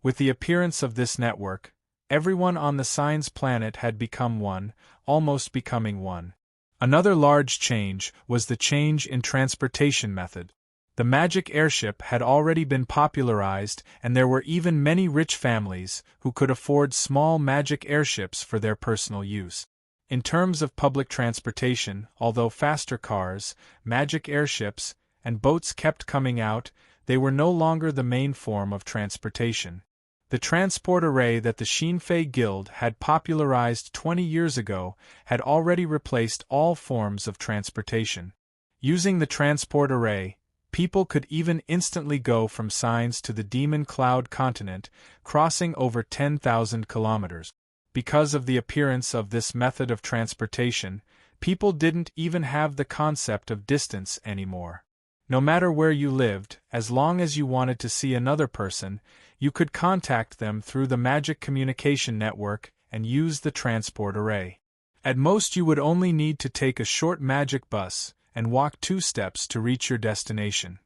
Speaker 1: With the appearance of this network, everyone on the Signs planet had become one, almost becoming one. Another large change was the change in transportation method. The magic airship had already been popularized, and there were even many rich families who could afford small magic airships for their personal use. In terms of public transportation, although faster cars, magic airships, and boats kept coming out, they were no longer the main form of transportation. The transport array that the Shinfei Guild had popularized 20 years ago had already replaced all forms of transportation. Using the transport array, people could even instantly go from Signs to the Demon Cloud continent, crossing over 10,000 kilometers. Because of the appearance of this method of transportation, people didn't even have the concept of distance anymore. No matter where you lived, as long as you wanted to see another person, you could contact them through the magic communication network and use the transport array. At most you would only need to take a short magic bus and walk 2 steps to reach your destination.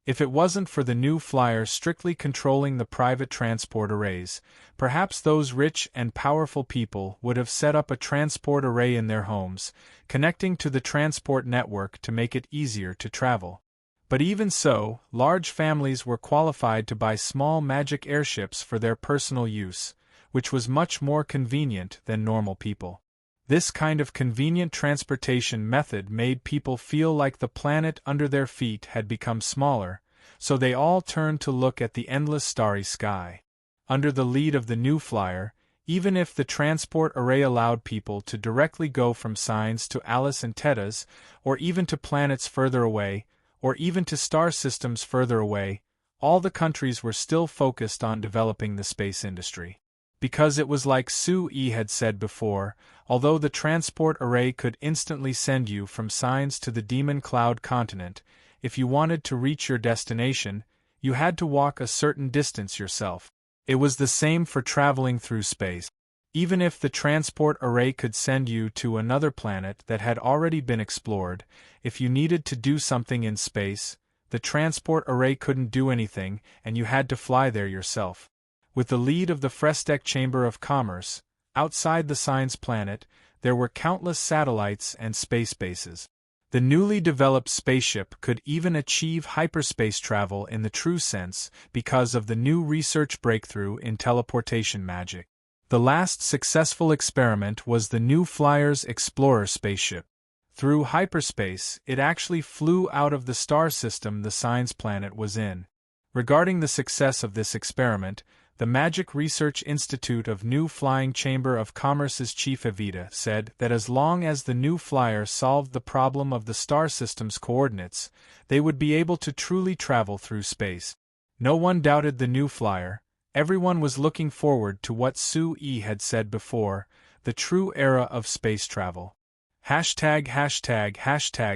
Speaker 1: If it wasn't for the new flyer strictly controlling the private transport arrays, perhaps those rich and powerful people would have set up a transport array in their homes, connecting to the transport network to make it easier to travel. But even so, large families were qualified to buy small magic airships for their personal use, which was much more convenient than normal people. This kind of convenient transportation method made people feel like the planet under their feet had become smaller, so they all turned to look at the endless starry sky. Under the lead of the new flyer, even if the transport array allowed people to directly go from Signs to Alice and Tetas, or even to planets further away, or even to star systems further away, all the countries were still focused on developing the space industry. Because it was like Sue had said before, although the transport array could instantly send you from Signs to the Demon Cloud continent, if you wanted to reach your destination, you had to walk a certain distance yourself. It was the same for traveling through space. Even if the transport array could send you to another planet that had already been explored, if you needed to do something in space, the transport array couldn't do anything and you had to fly there yourself. With the lead of the Frestec Chamber of Commerce, outside the Signs planet, there were countless satellites and space bases. The newly developed spaceship could even achieve hyperspace travel in the true sense because of the new research breakthrough in teleportation magic. The last successful experiment was the new Flyer's Explorer spaceship. Through hyperspace, it actually flew out of the star system the science planet was in. Regarding the success of this experiment, the Magic Research Institute of New Flying Chamber of Commerce's chief Evita said that as long as the new flyer solved the problem of the star system's coordinates, they would be able to truly travel through space. No one doubted the new flyer. Everyone was looking forward to what Sue-Yi had said before, the true era of space travel. #####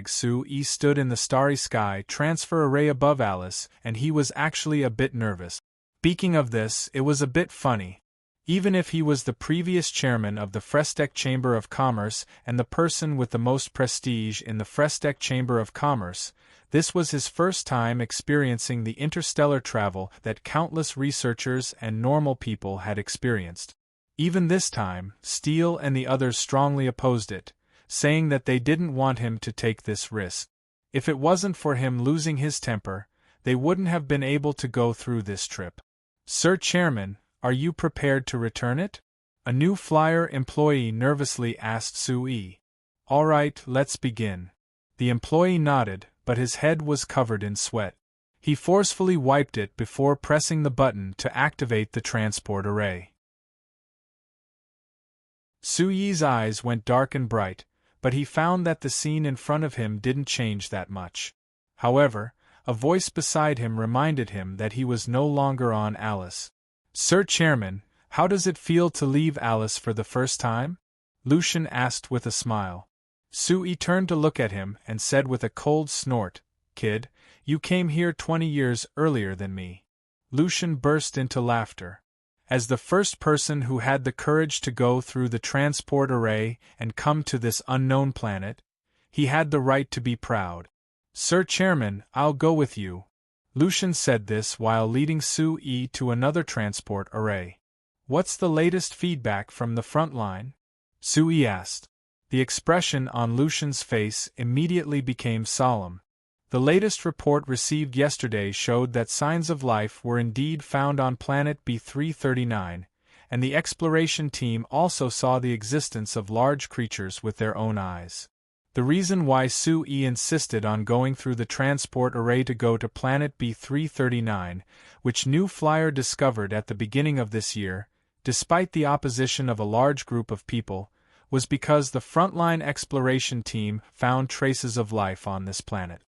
Speaker 1: Sue-Yi stood in the starry sky transfer array above Alice, and he was actually a bit nervous. Speaking of this, it was a bit funny. Even if he was the previous chairman of the Frestec Chamber of Commerce and the person with the most prestige in the Frestec Chamber of Commerce, this was his first time experiencing the interstellar travel that countless researchers and normal people had experienced. Even this time, Steele and the others strongly opposed it, saying that they didn't want him to take this risk. If it wasn't for him losing his temper, they wouldn't have been able to go through this trip. "Sir Chairman, are you prepared to return it?" a new flyer employee nervously asked Sue-Yi. "All right, let's begin." The employee nodded, but his head was covered in sweat. He forcefully wiped it before pressing the button to activate the transport array. Sue-Yi's eyes went dark and bright, but he found that the scene in front of him didn't change that much. However, a voice beside him reminded him that he was no longer on Alice. "Sir Chairman, how does it feel to leave Alice for the first time?" Lucian asked with a smile. Sue-Yi turned to look at him and said with a cold snort, "Kid, you came here 20 years earlier than me." Lucian burst into laughter. As the first person who had the courage to go through the transport array and come to this unknown planet, he had the right to be proud. "Sir Chairman, I'll go with you." Lucian said this while leading Sue-Yi to another transport array. "What's the latest feedback from the front line?" Sue-Yi asked. The expression on Lucian's face immediately became solemn. The latest report received yesterday showed that signs of life were indeed found on planet B339, and the exploration team also saw the existence of large creatures with their own eyes. The reason why Sue-Yi insisted on going through the transport array to go to planet B339, which New Flyer discovered at the beginning of this year, despite the opposition of a large group of people, was because the frontline exploration team found traces of life on this planet.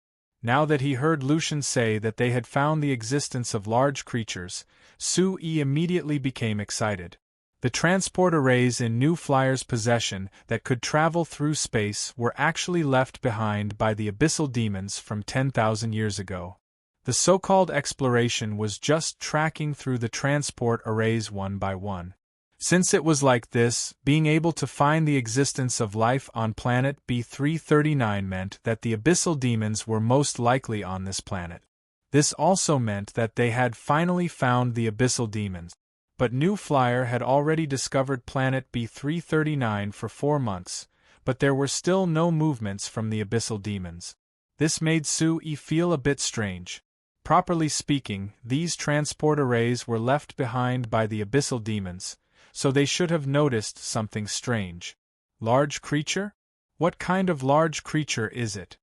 Speaker 1: Now that he heard Lucian say that they had found the existence of large creatures, Sue-Yi immediately became excited. The transport arrays in New Flyer's possession that could travel through space were actually left behind by the abyssal demons from 10,000 years ago. The so-called exploration was just tracking through the transport arrays one by one. Since it was like this, being able to find the existence of life on planet B339 meant that the abyssal demons were most likely on this planet. This also meant that they had finally found the abyssal demons. But New Flyer had already discovered planet B339 for 4 months, but there were still no movements from the abyssal demons. This made Sue-Yi feel a bit strange. Properly speaking, these transport arrays were left behind by the abyssal demons, so they should have noticed something strange. Large creature? What kind of large creature is it?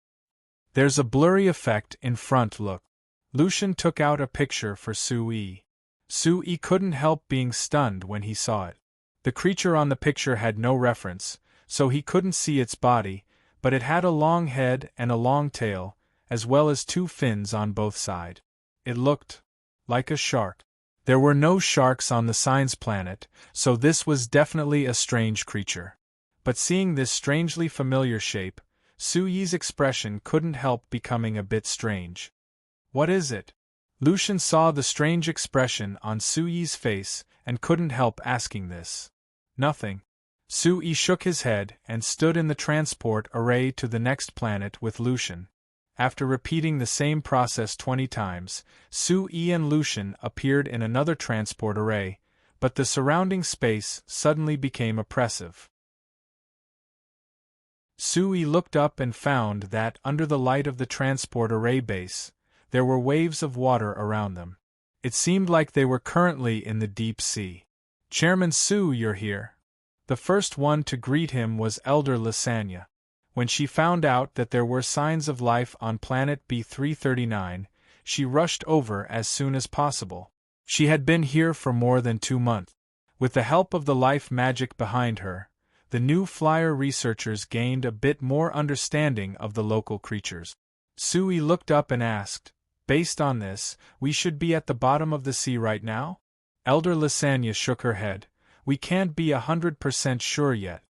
Speaker 1: There's a blurry effect in front look. Lucian took out a picture for Sue-Yi. Sue-Yi couldn't help being stunned when he saw it. The creature on the picture had no reference, so he couldn't see its body, but it had a long head and a long tail, as well as 2 fins on both sides. It looked like a shark. There were no sharks on the Signs planet, so this was definitely a strange creature. But seeing this strangely familiar shape, Sue-Yi's expression couldn't help becoming a bit strange. "What is it?" Lucian saw the strange expression on Sue-Yi's face and couldn't help asking this. "Nothing." Sue-Yi shook his head and stood in the transport array to the next planet with Lucian. After repeating the same process 20 times, Sue-Yi and Lucian appeared in another transport array, but the surrounding space suddenly became oppressive. Sui looked up and found that, under the light of the transport array base, there were waves of water around them. It seemed like they were currently in the deep sea. "Chairman Su, you're here." The first one to greet him was Elder Lasagna. When she found out that there were signs of life on planet B339, she rushed over as soon as possible. She had been here for more than 2 months. With the help of the life magic behind her, the new flyer researchers gained a bit more understanding of the local creatures. Sui looked up and asked, "Based on this, we should be at the bottom of the sea right now?" Elder Lasagna shook her head. "We can't be 100% sure yet.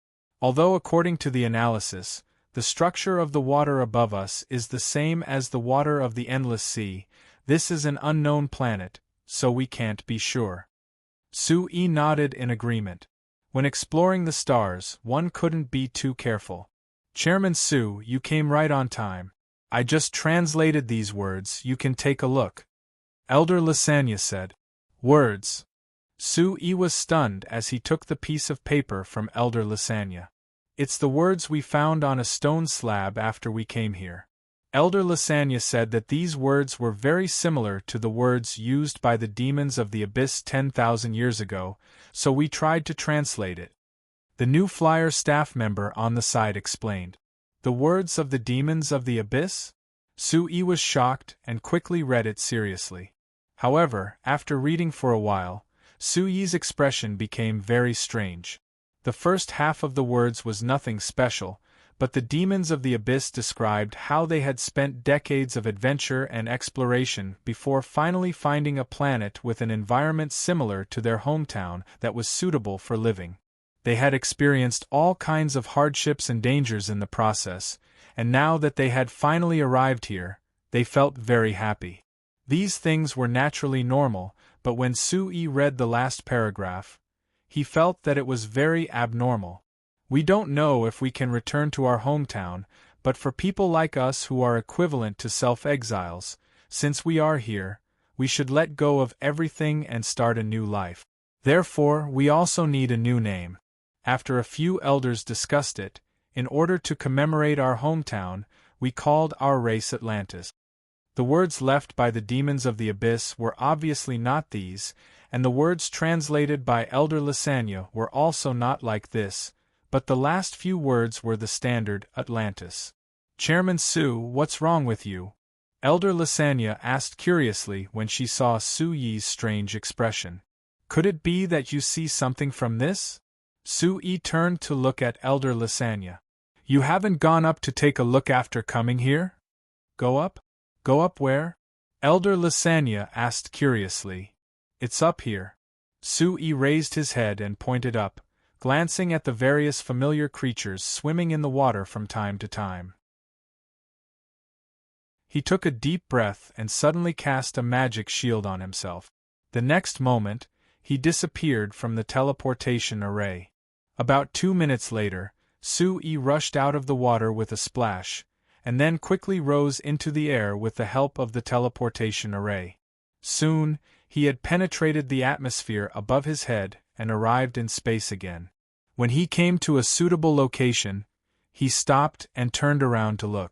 Speaker 1: Although according to the analysis, the structure of the water above us is the same as the water of the endless sea, this is an unknown planet, so we can't be sure." Sui nodded in agreement. When exploring the stars, one couldn't be too careful. "Chairman Su, you came right on time. I just translated these words, you can take a look," Elder Lasagna said. "Words?" Sui was stunned as he took the piece of paper from Elder Lasagna. "It's the words we found on a stone slab after we came here." Elder Lasagna said that these words were very similar to the words used by the demons of the abyss 10,000 years ago, so we tried to translate it. The new flyer staff member on the side explained. "The words of the demons of the abyss?" Sui was shocked and quickly read it seriously. However, after reading for a while, Sui's expression became very strange. The first half of the words was nothing special, but the demons of the abyss described how they had spent decades of adventure and exploration before finally finding a planet with an environment similar to their hometown that was suitable for living. They had experienced all kinds of hardships and dangers in the process, and now that they had finally arrived here, they felt very happy. These things were naturally normal, but when Sui read the last paragraph, he felt that it was very abnormal. "We don't know if we can return to our hometown, but for people like us who are equivalent to self-exiles, since we are here, we should let go of everything and start a new life. Therefore, we also need a new name." After a few elders discussed it, in order to commemorate our hometown, we called our race Atlantis. The words left by the demons of the abyss were obviously not these, and the words translated by Elder Lasagna were also not like this, but the last few words were the standard Atlantis. "Chairman Su, what's wrong with you?" Elder Lasagna asked curiously when she saw Sui's strange expression. "Could it be that you see something from this?" Sui turned to look at Elder Lasagna. "You haven't gone up to take a look after coming here?" "Go up? Go up where?" Elder Lasagna asked curiously. "It's up here." Sui raised his head and pointed up, glancing at the various familiar creatures swimming in the water from time to time. He took a deep breath and suddenly cast a magic shield on himself. The next moment, he disappeared from the teleportation array. About 2 minutes later, Sui rushed out of the water with a splash, and then quickly rose into the air with the help of the teleportation array. Soon, he had penetrated the atmosphere above his head and arrived in space again. When he came to a suitable location, he stopped and turned around to look.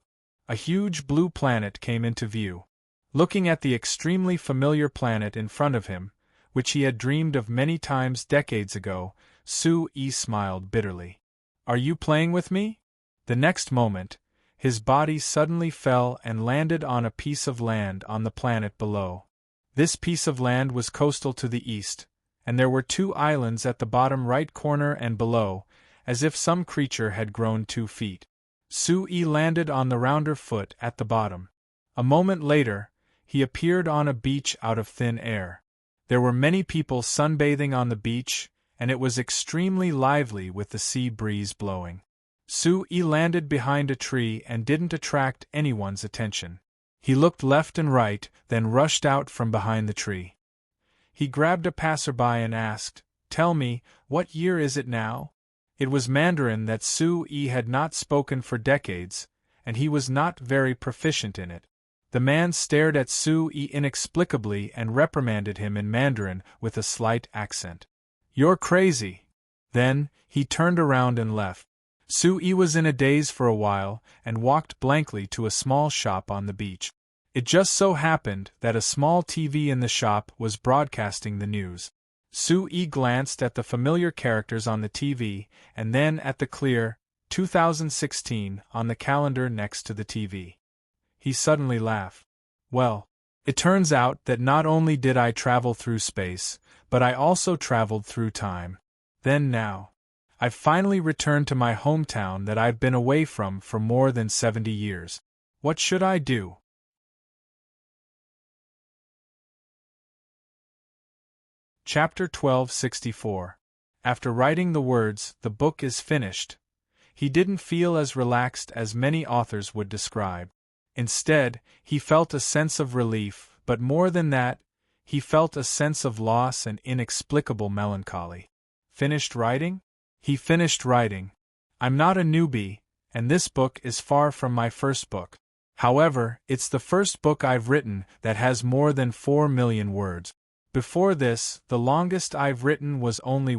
Speaker 1: A huge blue planet came into view. Looking at the extremely familiar planet in front of him, which he had dreamed of many times decades ago, Sui smiled bitterly. "Are you playing with me?" The next moment, his body suddenly fell and landed on a piece of land on the planet below. This piece of land was coastal to the east, and there were 2 islands at the bottom right corner and below, as if some creature had grown 2 feet. Sui landed on the rounder foot at the bottom. A moment later, he appeared on a beach out of thin air. There were many people sunbathing on the beach, and it was extremely lively with the sea breeze blowing. Sui landed behind a tree and didn't attract anyone's attention. He looked left and right, then rushed out from behind the tree. He grabbed a passerby and asked, "Tell me, what year is it now?" It was Mandarin that Sui had not spoken for decades, and he was not very proficient in it. The man stared at Sui inexplicably and reprimanded him in Mandarin with a slight accent. "You're crazy." Then, he turned around and left. Sui was in a daze for a while and walked blankly to a small shop on the beach. It just so happened that a small TV in the shop was broadcasting the news. Sui glanced at the familiar characters on the TV and then at the clear 2016 on the calendar next to the TV. He suddenly laughed. Well, it turns out that not only did I travel through space, but I also traveled through time. Then now, I've finally returned to my hometown that I've been away from for more than 70 years. What should I do? Chapter 1264. After writing the words, "The book is finished," he didn't feel as relaxed as many authors would describe. Instead, he felt a sense of relief, but more than that, he felt a sense of loss and inexplicable melancholy. Finished writing? He finished writing. I'm not a newbie, and this book is far from my first book. However, it's the first book I've written that has more than 4 million words. Before this, the longest I've written was only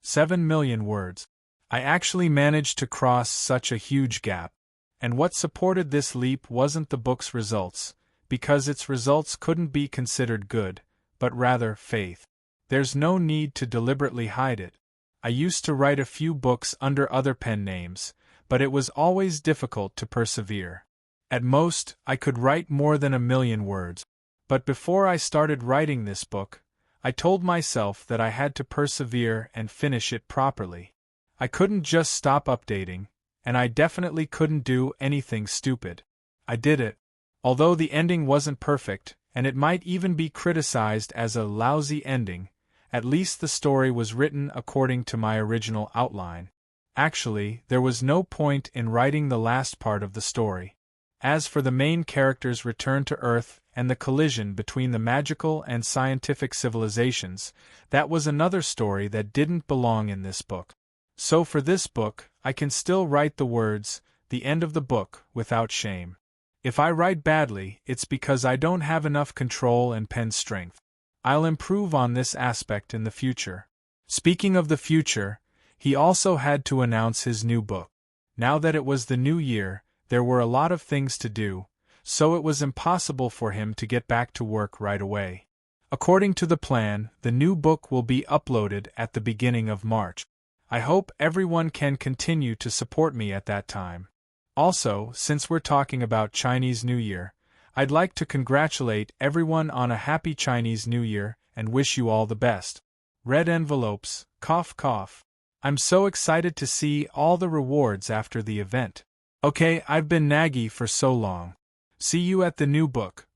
Speaker 1: 7 million words. I actually managed to cross such a huge gap. And what supported this leap wasn't the book's results, because its results couldn't be considered good, but rather faith. There's no need to deliberately hide it. I used to write a few books under other pen names, but it was always difficult to persevere. At most, I could write more than 1 million words. But before I started writing this book, I told myself that I had to persevere and finish it properly. I couldn't just stop updating, and I definitely couldn't do anything stupid. I did it. Although the ending wasn't perfect, and it might even be criticized as a lousy ending, at least the story was written according to my original outline. Actually, there was no point in writing the last part of the story. As for the main character's return to Earth and the collision between the magical and scientific civilizations, that was another story that didn't belong in this book. So for this book, I can still write the words, "the end of the book," without shame. If I write badly, it's because I don't have enough control and pen strength. I'll improve on this aspect in the future. Speaking of the future, he also had to announce his new book. Now that it was the new year, there were a lot of things to do, so it was impossible for him to get back to work right away. According to the plan, the new book will be uploaded at the beginning of March. I hope everyone can continue to support me at that time. Also, since we're talking about Chinese New Year, I'd like to congratulate everyone on a happy Chinese New Year and wish you all the best. Red envelopes, cough cough. I'm so excited to see all the rewards after the event. Okay, I've been naggy for so long. See you at the new book.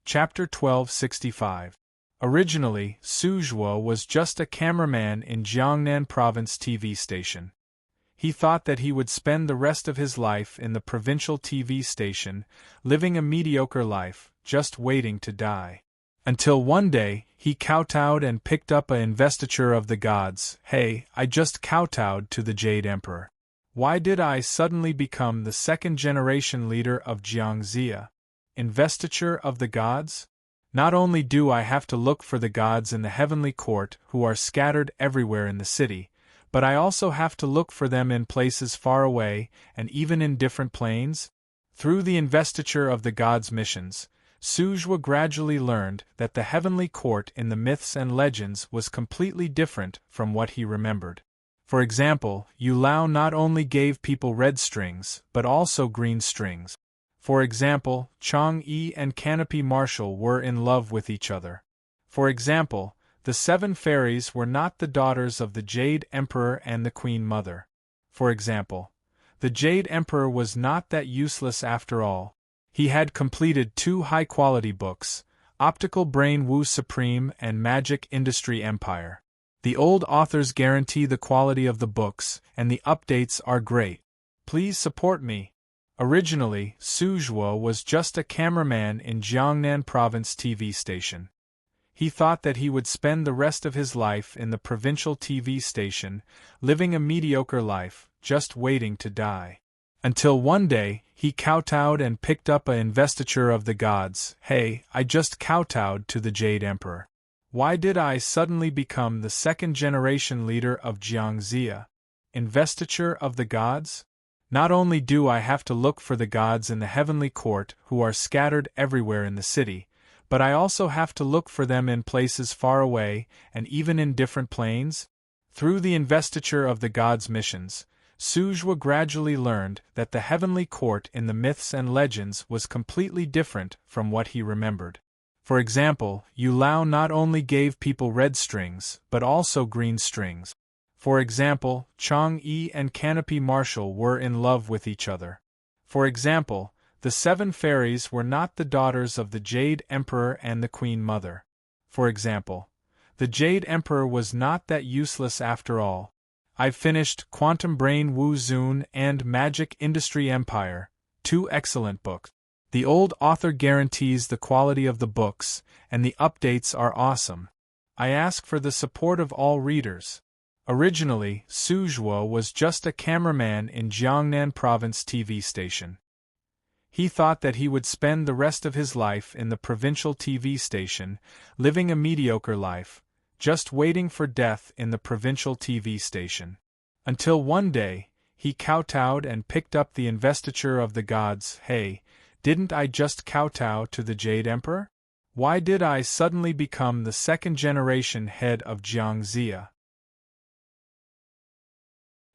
Speaker 1: Chapter 1265. Originally, Su Zhuo was just a cameraman in Jiangnan Province TV station. He thought that he would spend the rest of his life in the provincial TV station, living a mediocre life, just waiting to die. Until one day, he kowtowed and picked up an investiture of the gods. Hey, I just kowtowed to the Jade Emperor. Why did I suddenly become the second-generation leader of Jiangxia? Investiture of the gods? Not only do I have to look for the gods in the heavenly court who are scattered everywhere in the city, but I also have to look for them in places far away and even in different planes. Through the investiture of the gods' missions, Su Zhuo gradually learned that the heavenly court in the myths and legends was completely different from what he remembered. For example, Yu Lao not only gave people red strings, but also green strings. For example, Chang Yi and Canopy Marshall were in love with each other. For example, the 7 fairies were not the daughters of the Jade Emperor and the Queen Mother. For example, the Jade Emperor was not that useless after all. He had completed 2 high-quality books, Optical Brain Wu Supreme and Magic Industry Empire. The old authors guarantee the quality of the books, and the updates are great. Please support me. Originally, Su Zhuo was just a cameraman in Jiangnan Province TV station. He thought that he would spend the rest of his life in the provincial TV station, living a mediocre life, just waiting to die. Until one day, he kowtowed and picked up an investiture of the gods. Hey, I just kowtowed to the Jade Emperor. Why did I suddenly become the second-generation leader of Jiangxia? Investiture of the gods? Not only do I have to look for the gods in the heavenly court who are scattered everywhere in the city, but I also have to look for them in places far away and even in different planes. Through the investiture of the gods' missions, Suzhua gradually learned that the heavenly court in the myths and legends was completely different from what he remembered. For example, Yu Lao not only gave people red strings, but also green strings. For example, Chang Yi and Canopy Marshall were in love with each other. For example, the 7 fairies were not the daughters of the Jade Emperor and the Queen Mother. For example, the Jade Emperor was not that useless after all. I've finished Quantum Brain Wu Zun and Magic Industry Empire, 2 excellent books. The old author guarantees the quality of the books, and the updates are awesome. I ask for the support of all readers. Originally, Suzhua was just a cameraman in Jiangnan Province TV station. He thought that he would spend the rest of his life in the provincial TV station, living a mediocre life, just waiting for death in the provincial TV station. Until one day, he kowtowed and picked up the investiture of the gods. Hey, didn't I just kowtow to the Jade Emperor? Why did I suddenly become the second-generation head of Jiangxia?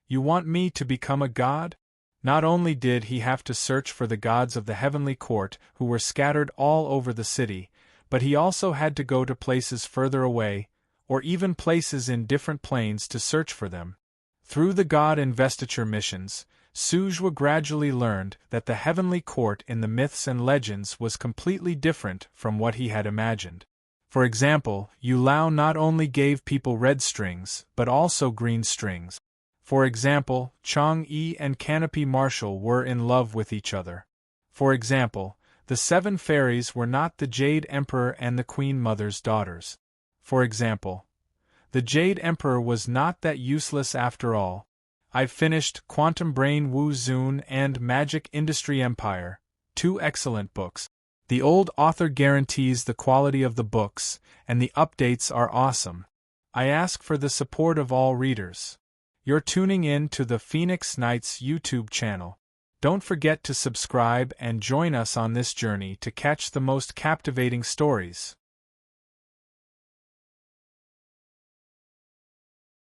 Speaker 1: You want me to become a god? Not only did he have to search for the gods of the heavenly court who were scattered all over the city, but he also had to go to places further away, or even places in different planes to search for them. Through the god investiture missions, Suzhua gradually learned that the heavenly court in the myths and legends was completely different from what he had imagined. For example, Yu Lao not only gave people red strings, but also green strings. For example, Chang Yi and Canopy Marshall were in love with each other. For example, the 7 fairies were not the Jade Emperor and the Queen Mother's daughters. For example, the Jade Emperor was not that useless after all. I've finished Quantum Brain Wu Zun and Magic Industry Empire, 2 excellent books. The old author guarantees the quality of the books, and the updates are awesome. I ask for the support of all readers. You're tuning in to the Phoenix Knights YouTube channel. Don't forget to subscribe and join us on this journey to catch the most captivating stories.